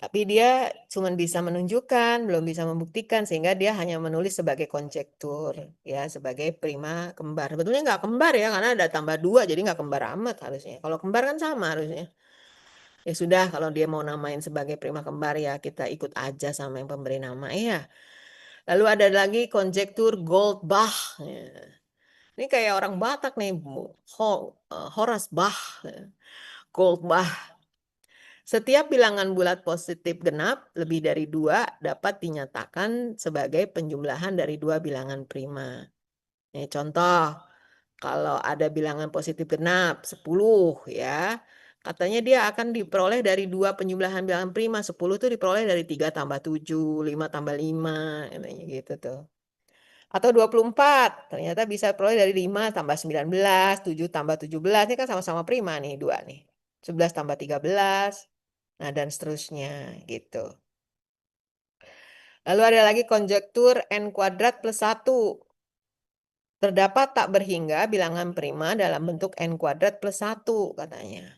Tapi dia cuma bisa menunjukkan, belum bisa membuktikan, sehingga dia hanya menulis sebagai konjektur, ya, sebagai prima kembar. Sebetulnya nggak kembar ya, karena ada tambah 2, jadi nggak kembar amat harusnya. Kalau kembar kan sama harusnya. Ya sudah, kalau dia mau namain sebagai prima kembar, ya kita ikut aja sama yang pemberi nama, ya. Lalu ada lagi konjektur Goldbach. Ya. Ini kayak orang Batak nih, Horace Bach, Goldbach. Setiap bilangan bulat positif genap lebih dari 2 dapat dinyatakan sebagai penjumlahan dari 2 bilangan prima. Ini contoh, kalau ada bilangan positif genap 10 ya, katanya dia akan diperoleh dari 2 penjumlahan bilangan prima. 10 itu diperoleh dari 3 tambah 7, 5 tambah 5, gitu tuh. Atau 24, ternyata bisa peroleh dari 5 tambah 19, 7 tambah 17, ini kan sama-sama prima nih, 2 nih. 11 tambah 13, nah dan seterusnya gitu. Lalu ada lagi konjektur N kuadrat plus 1. Terdapat tak berhingga bilangan prima dalam bentuk N kuadrat plus 1 katanya.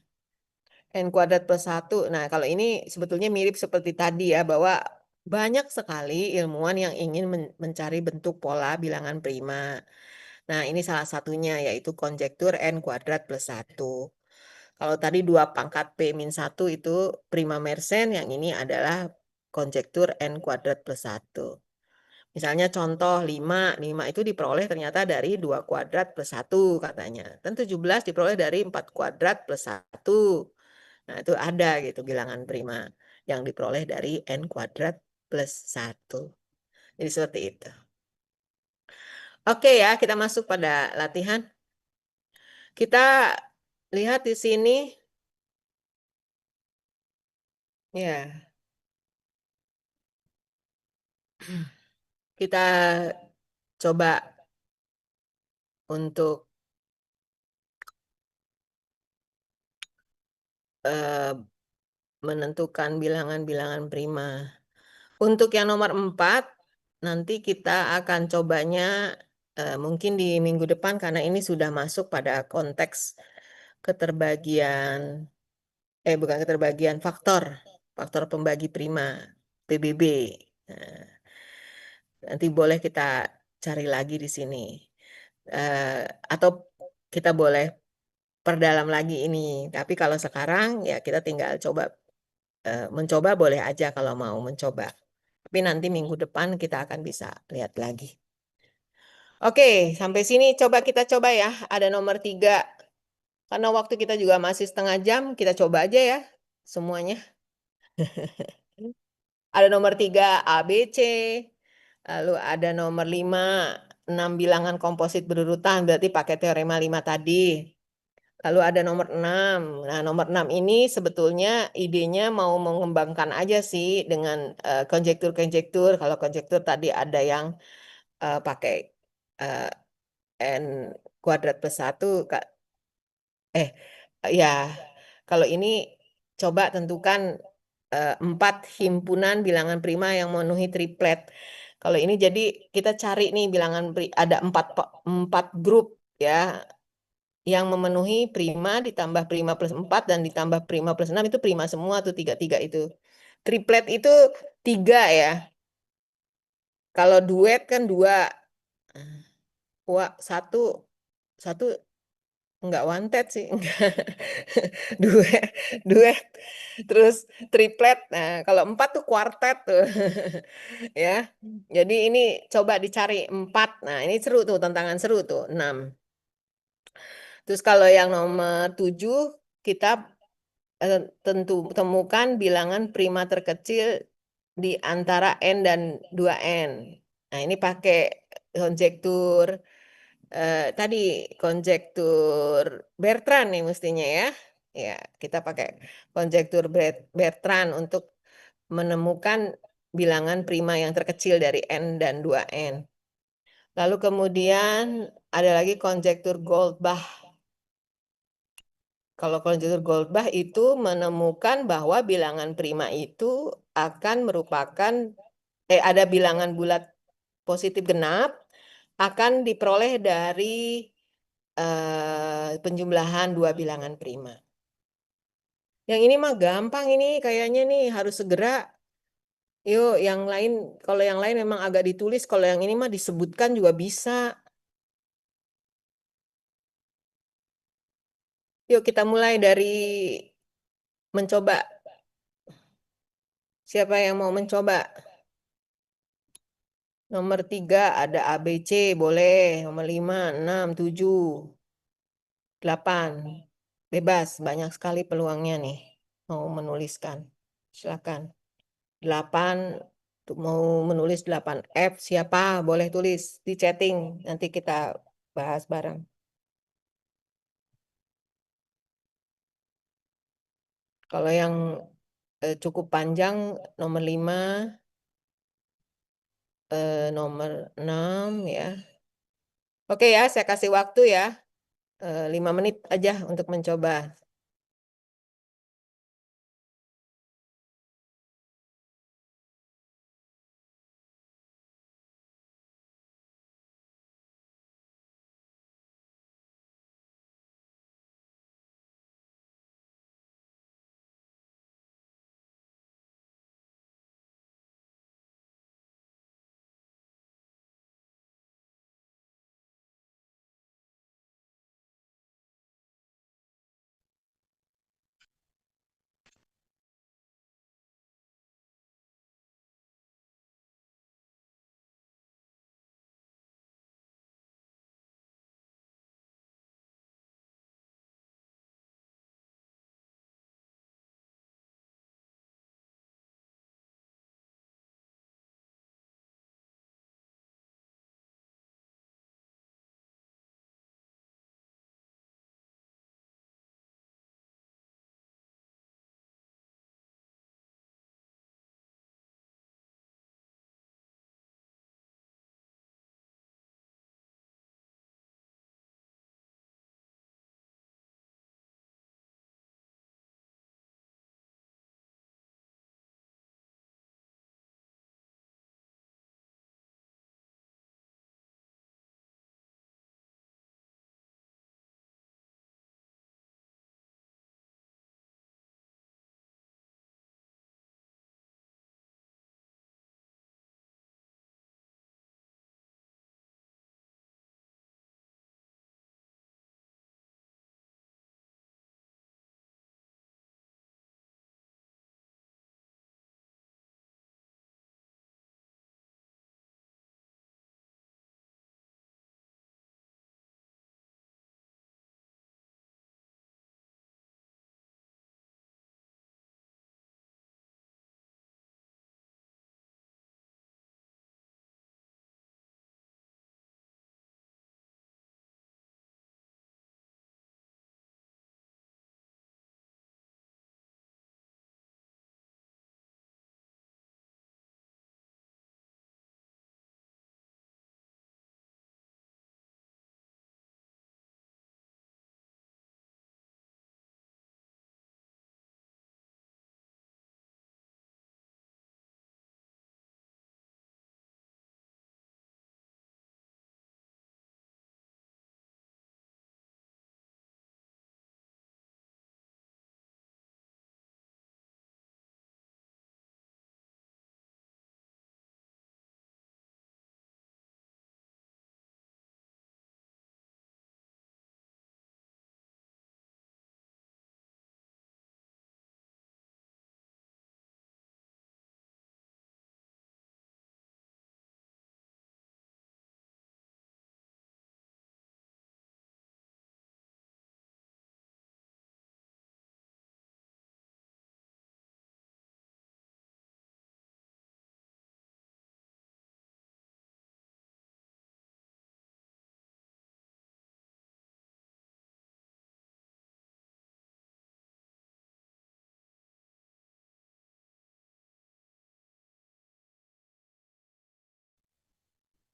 N kuadrat plus 1. Nah, kalau ini sebetulnya mirip seperti tadi ya, bahwa banyak sekali ilmuwan yang ingin mencari bentuk pola bilangan prima. Nah, ini salah satunya yaitu konjektur N kuadrat plus 1. Kalau tadi 2 pangkat P min 1 itu prima Mersenne, yang ini adalah konjektur N kuadrat plus 1. Misalnya contoh 5 itu diperoleh ternyata dari 2 kuadrat plus 1 katanya. Dan 17 diperoleh dari 4 kuadrat plus 1. Nah, itu ada gitu bilangan prima yang diperoleh dari N kuadrat plus 1. Jadi seperti itu. Oke ya, kita masuk pada latihan. Kita lihat di sini. Ya. Kita coba untuk menentukan bilangan-bilangan prima. Untuk yang nomor 4, nanti kita akan cobanya mungkin di minggu depan, karena ini sudah masuk pada konteks keterbagian, bukan keterbagian, faktor pembagi prima, PBB. Nah, nanti boleh kita cari lagi di sini. Atau kita boleh perdalam lagi ini. Tapi kalau sekarang ya kita tinggal coba, mencoba boleh aja kalau mau mencoba. Tapi nanti minggu depan kita akan bisa lihat lagi. Oke, sampai sini kita coba ya. Ada nomor 3. Karena waktu kita juga masih setengah jam, kita coba aja ya semuanya. Ada nomor 3 A, B, C. Lalu ada nomor 5, 6 bilangan komposit berurutan, berarti pakai teorema 5 tadi. Lalu ada nomor 6. Nah, nomor 6 ini sebetulnya idenya mau mengembangkan aja sih dengan konjektur-konjektur. Kalau konjektur tadi ada yang pakai N kuadrat plus 1. Ya, kalau ini coba tentukan 4 himpunan bilangan prima yang memenuhi triplet. Kalau ini jadi kita cari nih bilangan ada 4 grup ya. yang memenuhi prima ditambah prima plus 4 dan ditambah prima plus 6 itu prima semua tuh tiga-tiga itu. Triplet itu 3 ya. Kalau duet kan 2. Wah, satu enggak wanted sih, enggak. Duet, duet. Terus triplet. Nah, kalau 4 tuh kuartet tuh. Ya. Jadi ini coba dicari 4. Nah, ini seru tuh, tantangan seru tuh, 6. Terus kalau yang nomor 7 kita tentu temukan bilangan prima terkecil di antara N dan 2N. Nah, ini pakai konjektur tadi konjektur Bertrand nih mestinya ya. Ya, kita pakai konjektur Bertrand untuk menemukan bilangan prima yang terkecil dari N dan 2N. Lalu kemudian ada lagi konjektur Goldbach. Kalau konjektur Goldbach itu menemukan bahwa bilangan prima itu akan merupakan ada bilangan bulat positif genap akan diperoleh dari penjumlahan 2 bilangan prima. Yang ini mah gampang ini kayaknya nih harus segera. Yuk, yang lain kalau yang lain memang agak ditulis, kalau yang ini mah disebutkan juga bisa. Yuk kita mulai dari mencoba. Siapa yang mau mencoba? Nomor 3 ada ABC, boleh. Nomor 5, 6, 7, 8. Bebas, banyak sekali peluangnya nih. Mau menuliskan. Silakan. 8, mau menulis 8F, siapa? Boleh tulis di chatting. Nanti kita bahas bareng. Kalau yang cukup panjang, nomor 5, nomor 6 ya. Oke ya, saya kasih waktu ya. 5 menit aja untuk mencoba.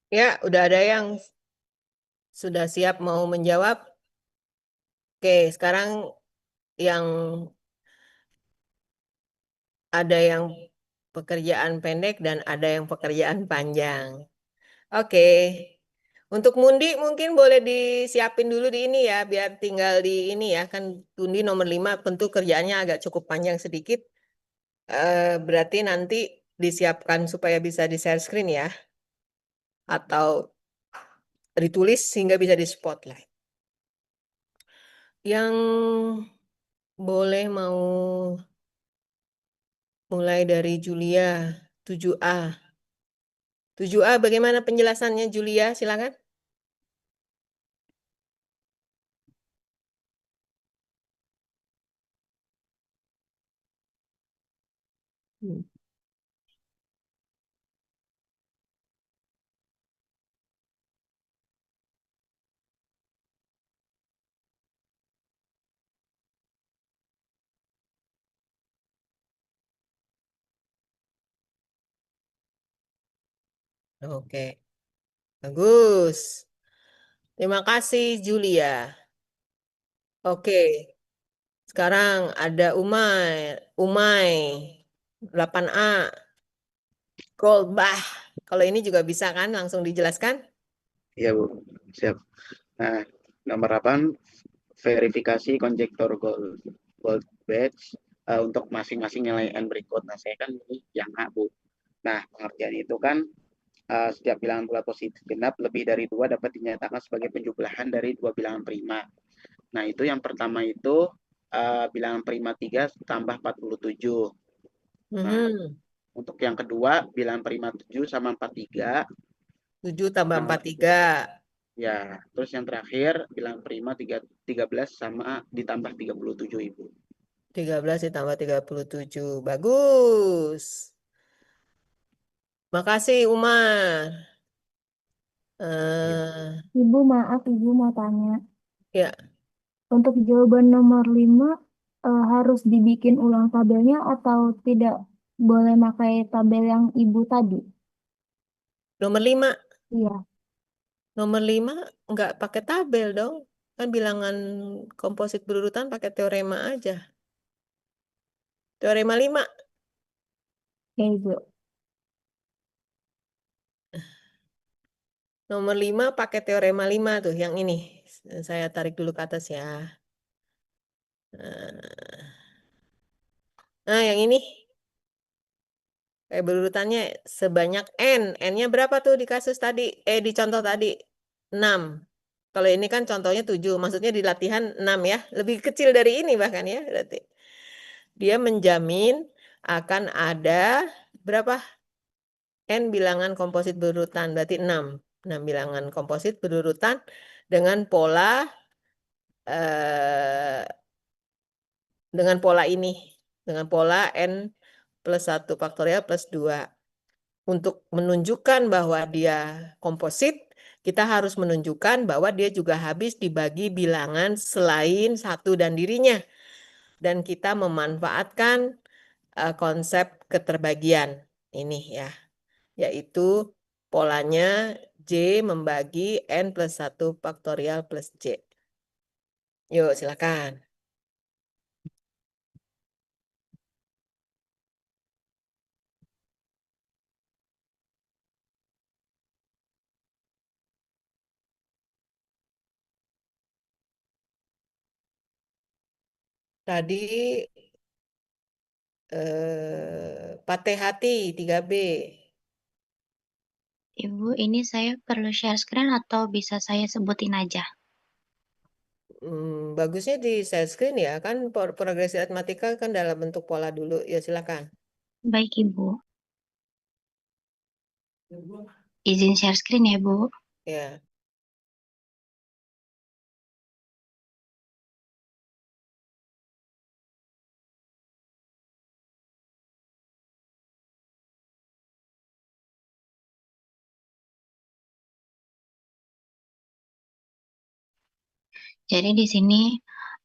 Ya, udah ada yang sudah siap mau menjawab. Oke, sekarang yang ada yang pekerjaan pendek dan ada yang pekerjaan panjang. Oke. Untuk Mundi mungkin boleh disiapin dulu di ini ya, biar tinggal di ini ya. Kan Mundi nomor 5 tentu kerjaannya agak cukup panjang sedikit. Berarti nanti disiapkan supaya bisa di share screen ya. Atau ditulis sehingga bisa di spotlight. Yang boleh mau mulai dari Julia 7A. 7A bagaimana penjelasannya Julia? Silakan. Hmm. Oke, bagus. Terima kasih Julia. Oke, sekarang ada Umay. Umay 8A. Goldbach. Kalau ini juga bisa kan langsung dijelaskan? Iya, Bu. Siap. Nah, nomor 8, verifikasi konjektor gold badge untuk masing-masing nilai N berikut. Nah, saya kan ini yang A, Bu. Nah, pengertian itu kan setiap bilangan bulat positif genap lebih dari 2 dapat dinyatakan sebagai penjumlahan dari 2 bilangan prima. Nah, itu yang pertama itu bilangan prima 3 tambah 47. Nah, untuk yang kedua bilangan prima 7 sama 43. 7 tambah 43. Ya, terus yang terakhir bilangan prima 13 sama ditambah 37, Ibu. 13 ditambah 37. Bagus. Makasih Umar. Ibu, maaf, Ibu mau tanya. Ya, Untuk jawaban nomor 5, harus dibikin ulang tabelnya atau tidak boleh pakai tabel yang Ibu tadi? nomor 5. Iya. Nomor 5 nggak pakai tabel dong. Kan bilangan komposit berurutan pakai teorema aja. Teorema 5. Ya, Ibu. Nomor 5 pakai teorema 5 tuh, yang ini. Saya tarik dulu ke atas ya. Nah, yang ini. Kayak berurutannya sebanyak N. N-nya berapa tuh di kasus tadi? Di contoh tadi? 6. Kalau ini kan contohnya 7. Maksudnya di latihan 6 ya. Lebih kecil dari ini bahkan ya. Berarti. Dia menjamin akan ada berapa? N bilangan komposit berurutan. Berarti 6. 6 bilangan komposit berurutan dengan pola ini. Dengan pola N plus 1 faktorial plus 2. Untuk menunjukkan bahwa dia komposit, kita harus menunjukkan bahwa dia juga habis dibagi bilangan selain satu dan dirinya. Dan kita memanfaatkan konsep keterbagian ini ya, yaitu polanya J membagi N plus 1 faktorial plus J. Yuk, silakan. Tadi Pateh Hati 3B. Ibu, ini saya perlu share screen atau bisa saya sebutin aja? Bagusnya di share screen ya, kan progresi aritmatika kan dalam bentuk pola dulu. Ya silakan. Baik, Ibu. Izin share screen ya, Bu. Ya. Jadi di sini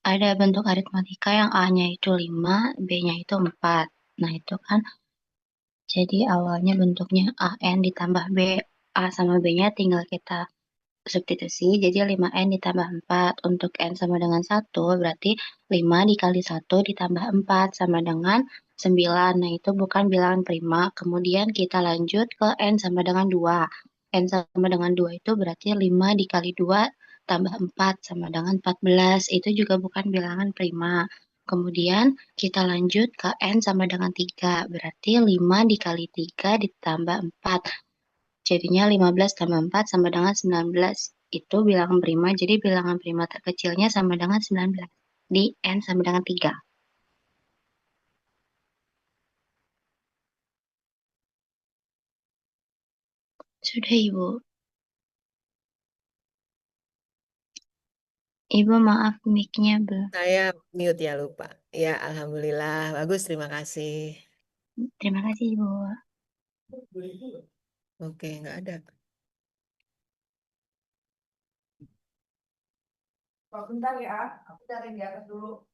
ada bentuk aritmatika yang A-nya itu 5, B-nya itu 4. Nah, itu kan jadi awalnya bentuknya AN ditambah B. A sama B-nya tinggal kita substitusi, jadi 5N ditambah 4. Untuk N sama dengan 1, berarti 5 dikali 1 ditambah 4 sama dengan 9. Nah, itu bukan bilangan prima. Kemudian kita lanjut ke N sama dengan 2. N sama dengan 2 itu berarti 5 dikali 2 tambah 4 sama dengan 14. Itu juga bukan bilangan prima. Kemudian kita lanjut ke N sama dengan 3. Berarti 5 dikali 3 ditambah 4. Jadinya 15 tambah 4 sama dengan 19. Itu bilangan prima. Jadi bilangan prima terkecilnya sama dengan 19. Di N sama dengan 3. Sudah, Ibu. Ibu maaf mic-nya belum. Saya mute ya, lupa. Ya, alhamdulillah. Bagus, terima kasih. Terima kasih, Ibu. Oke, nggak ada. Bentar ya, aku cari di atas dulu.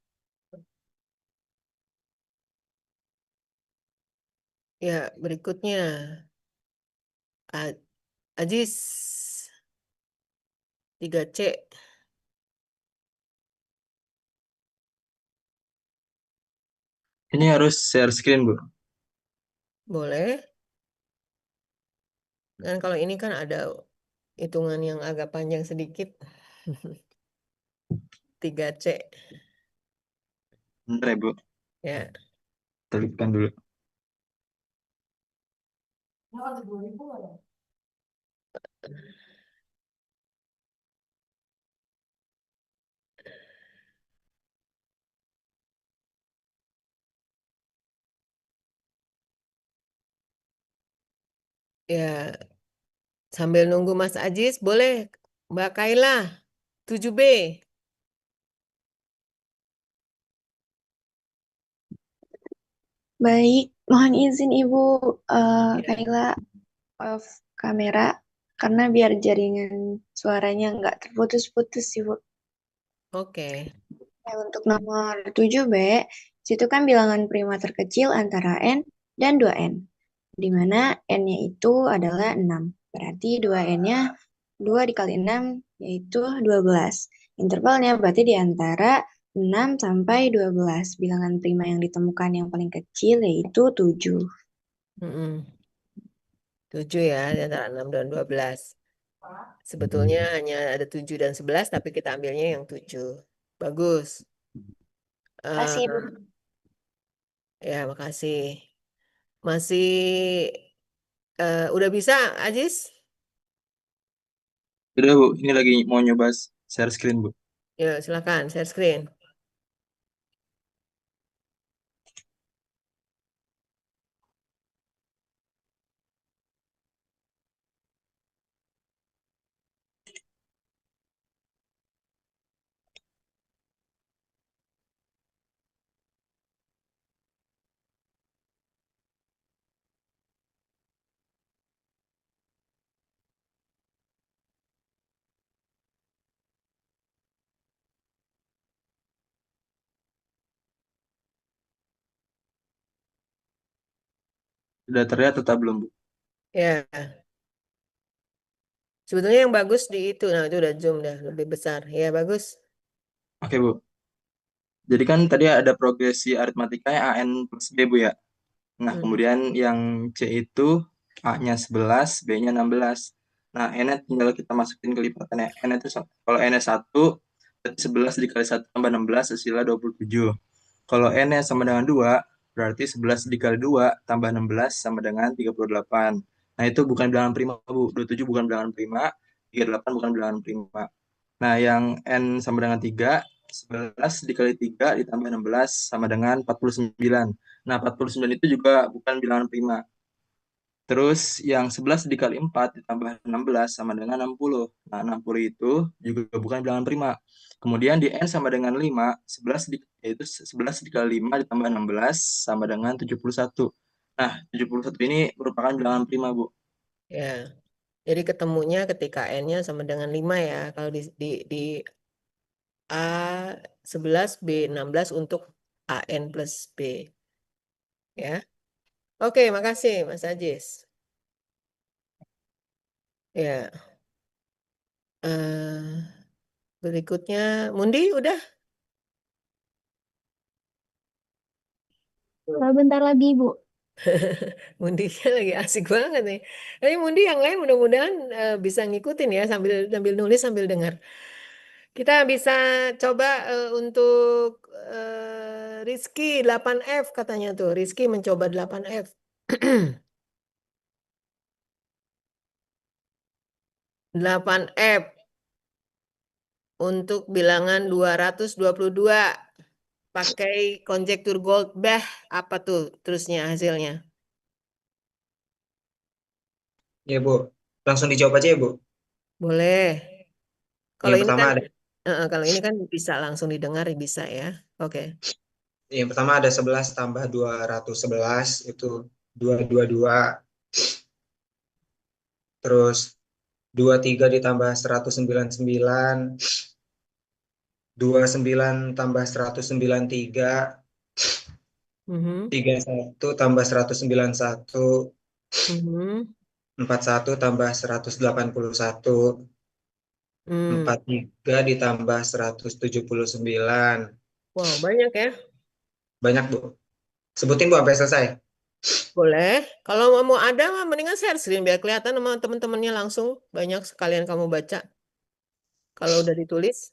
Ya, berikutnya. Ajis 3C. Ini harus share screen, Bu. Boleh. Dan kalau ini kan ada hitungan yang agak panjang sedikit. 3C. Bentar ya, Bu. Ya. Terbitkan dulu. Ya, sambil nunggu Mas Ajis, boleh Mbak Kaila, 7B. Baik, mohon izin Ibu Ya. Kaila off kamera karena biar jaringan suaranya nggak terputus-putus Ibu. Oke. Ya, untuk nomor 7B, situ kan bilangan prima terkecil antara N dan 2N, di mana N-nya itu adalah 6. Berarti 2N-nya 2 dikali 6, yaitu 12. Intervalnya berarti di antara 6 sampai 12. Bilangan prima yang ditemukan yang paling kecil yaitu 7. 7 ya, di antara 6 dan 12. Sebetulnya hanya ada 7 dan 11, tapi kita ambilnya yang 7. Bagus. Kasih, Ibu. Ya, makasih. Masih udah bisa, Ajis? Udah, Bu. Ini lagi mau nyoba share screen, Bu. Ya, silakan share screen. Sudah terlihat atau belum, Bu? Ya. Sebetulnya yang bagus di itu. Nah, itu udah zoom dah, lebih besar. Ya, bagus. Oke, Bu. Jadi kan tadi ada progresi aritmatikanya AN plus B, Bu ya. Nah, kemudian yang C itu A-nya 11, B-nya 16. Nah, N-nya tinggal kita masukin ke lipatannya. N itu kalau N-nya 1, 11 dikali 1 tambah 16 hasilnya 27. Kalau N-nya sama dengan 2, berarti 11 dikali 2 tambah 16 sama dengan 38. Nah, itu bukan bilangan prima, Bu. 27 bukan bilangan prima, 38 bukan bilangan prima. Nah, yang N sama dengan 3, 11 dikali 3 ditambah 16 sama dengan 49. Nah, 49 itu juga bukan bilangan prima. Terus yang 11 dikali 4 ditambah 16 sama dengan 60. Nah, 60 itu juga bukan bilangan prima. Kemudian di N sama dengan 5, 11 yaitu 11 dikali 5 ditambah 16 sama dengan 71. Nah, 71 ini merupakan bilangan prima, Bu. Ya. Jadi ketemunya ketika N-nya sama dengan 5 ya. Kalau di A11, B16 untuk AN plus B. Ya. Oke, makasih Mas Ajis. Ya. Berikutnya, Mundi udah? Bentar lagi, Ibu. Mundinya lagi asik banget nih. Tapi Mundi yang lain mudah-mudahan bisa ngikutin ya sambil sambil nulis sambil dengar. Kita bisa coba untuk Rizky 8F katanya tuh. Rizky mencoba 8F. 8F untuk bilangan 222 pakai konjektur Goldbach apa tuh terusnya hasilnya? Ya, Bu. Langsung dijawab aja ya, Bu. Boleh. Kalau Yang ini pertama kan ada kalau ini kan bisa langsung didengar bisa ya. Oke. yang pertama ada 11 tambah 211 itu 222. Terus 23 ditambah 199, 29 tambah 193, Mhm. 31 tambah 191, Mhm. 41 tambah 181, Hmm. 43 ditambah 179. Wow, banyak ya. Banyak, Bu. Sebutin, Bu, sampai selesai. Boleh. Kalau mau ada mah mendingan share screen biar kelihatan sama teman-temannya langsung. Banyak sekalian kamu baca. Kalau udah ditulis,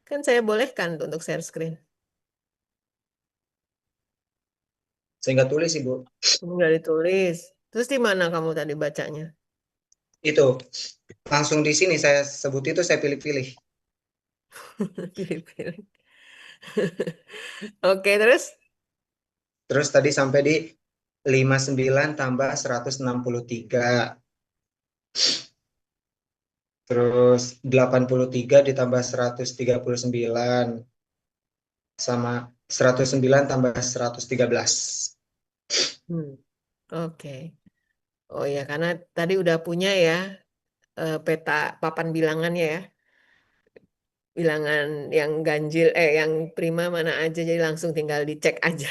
kan saya bolehkan untuk share screen. Saya nggak tulis, Ibu. Nggak ditulis. Terus di mana kamu tadi bacanya? Itu. Langsung di sini saya sebut itu, saya pilih-pilih. Pilih-pilih. Oke, terus? Terus tadi sampai di 59 tambah 163. Terus 83 ditambah 139. Sama 109 tambah 113. Oke. Oh ya, karena tadi udah punya ya peta papan bilangannya ya. Bilangan yang ganjil, yang prima mana aja, jadi langsung tinggal dicek aja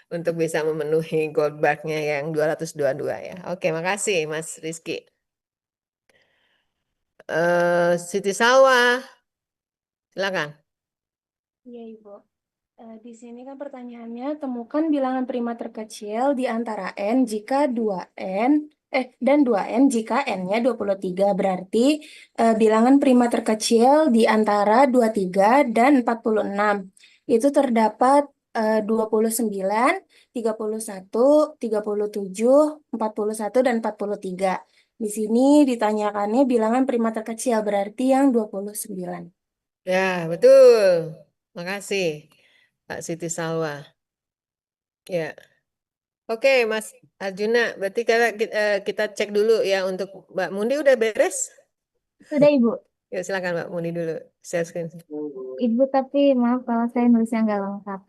untuk bisa memenuhi Goldbach-nya yang 222 ya. Oke, makasih Mas Rizky. Siti Salwa, silakan. Iya, Ibu. Di sini kan pertanyaannya, temukan bilangan prima terkecil di antara N jika 2N, dan 2N jika N-nya 23. Berarti bilangan prima terkecil di antara 23 dan 46. Itu terdapat 29, 31, 37, 41, dan 43. Di sini ditanyakannya bilangan prima terkecil, berarti yang 29. Ya, betul. Makasih, Pak Siti Salwa. Ya. Oke, Mas Arjuna, berarti kita cek dulu ya untuk Mbak Mundi udah beres? Sudah, Ibu. Ya, silakan Mbak Mundi dulu. Share screen. Ibu, tapi maaf kalau saya nulisnya nggak lengkap.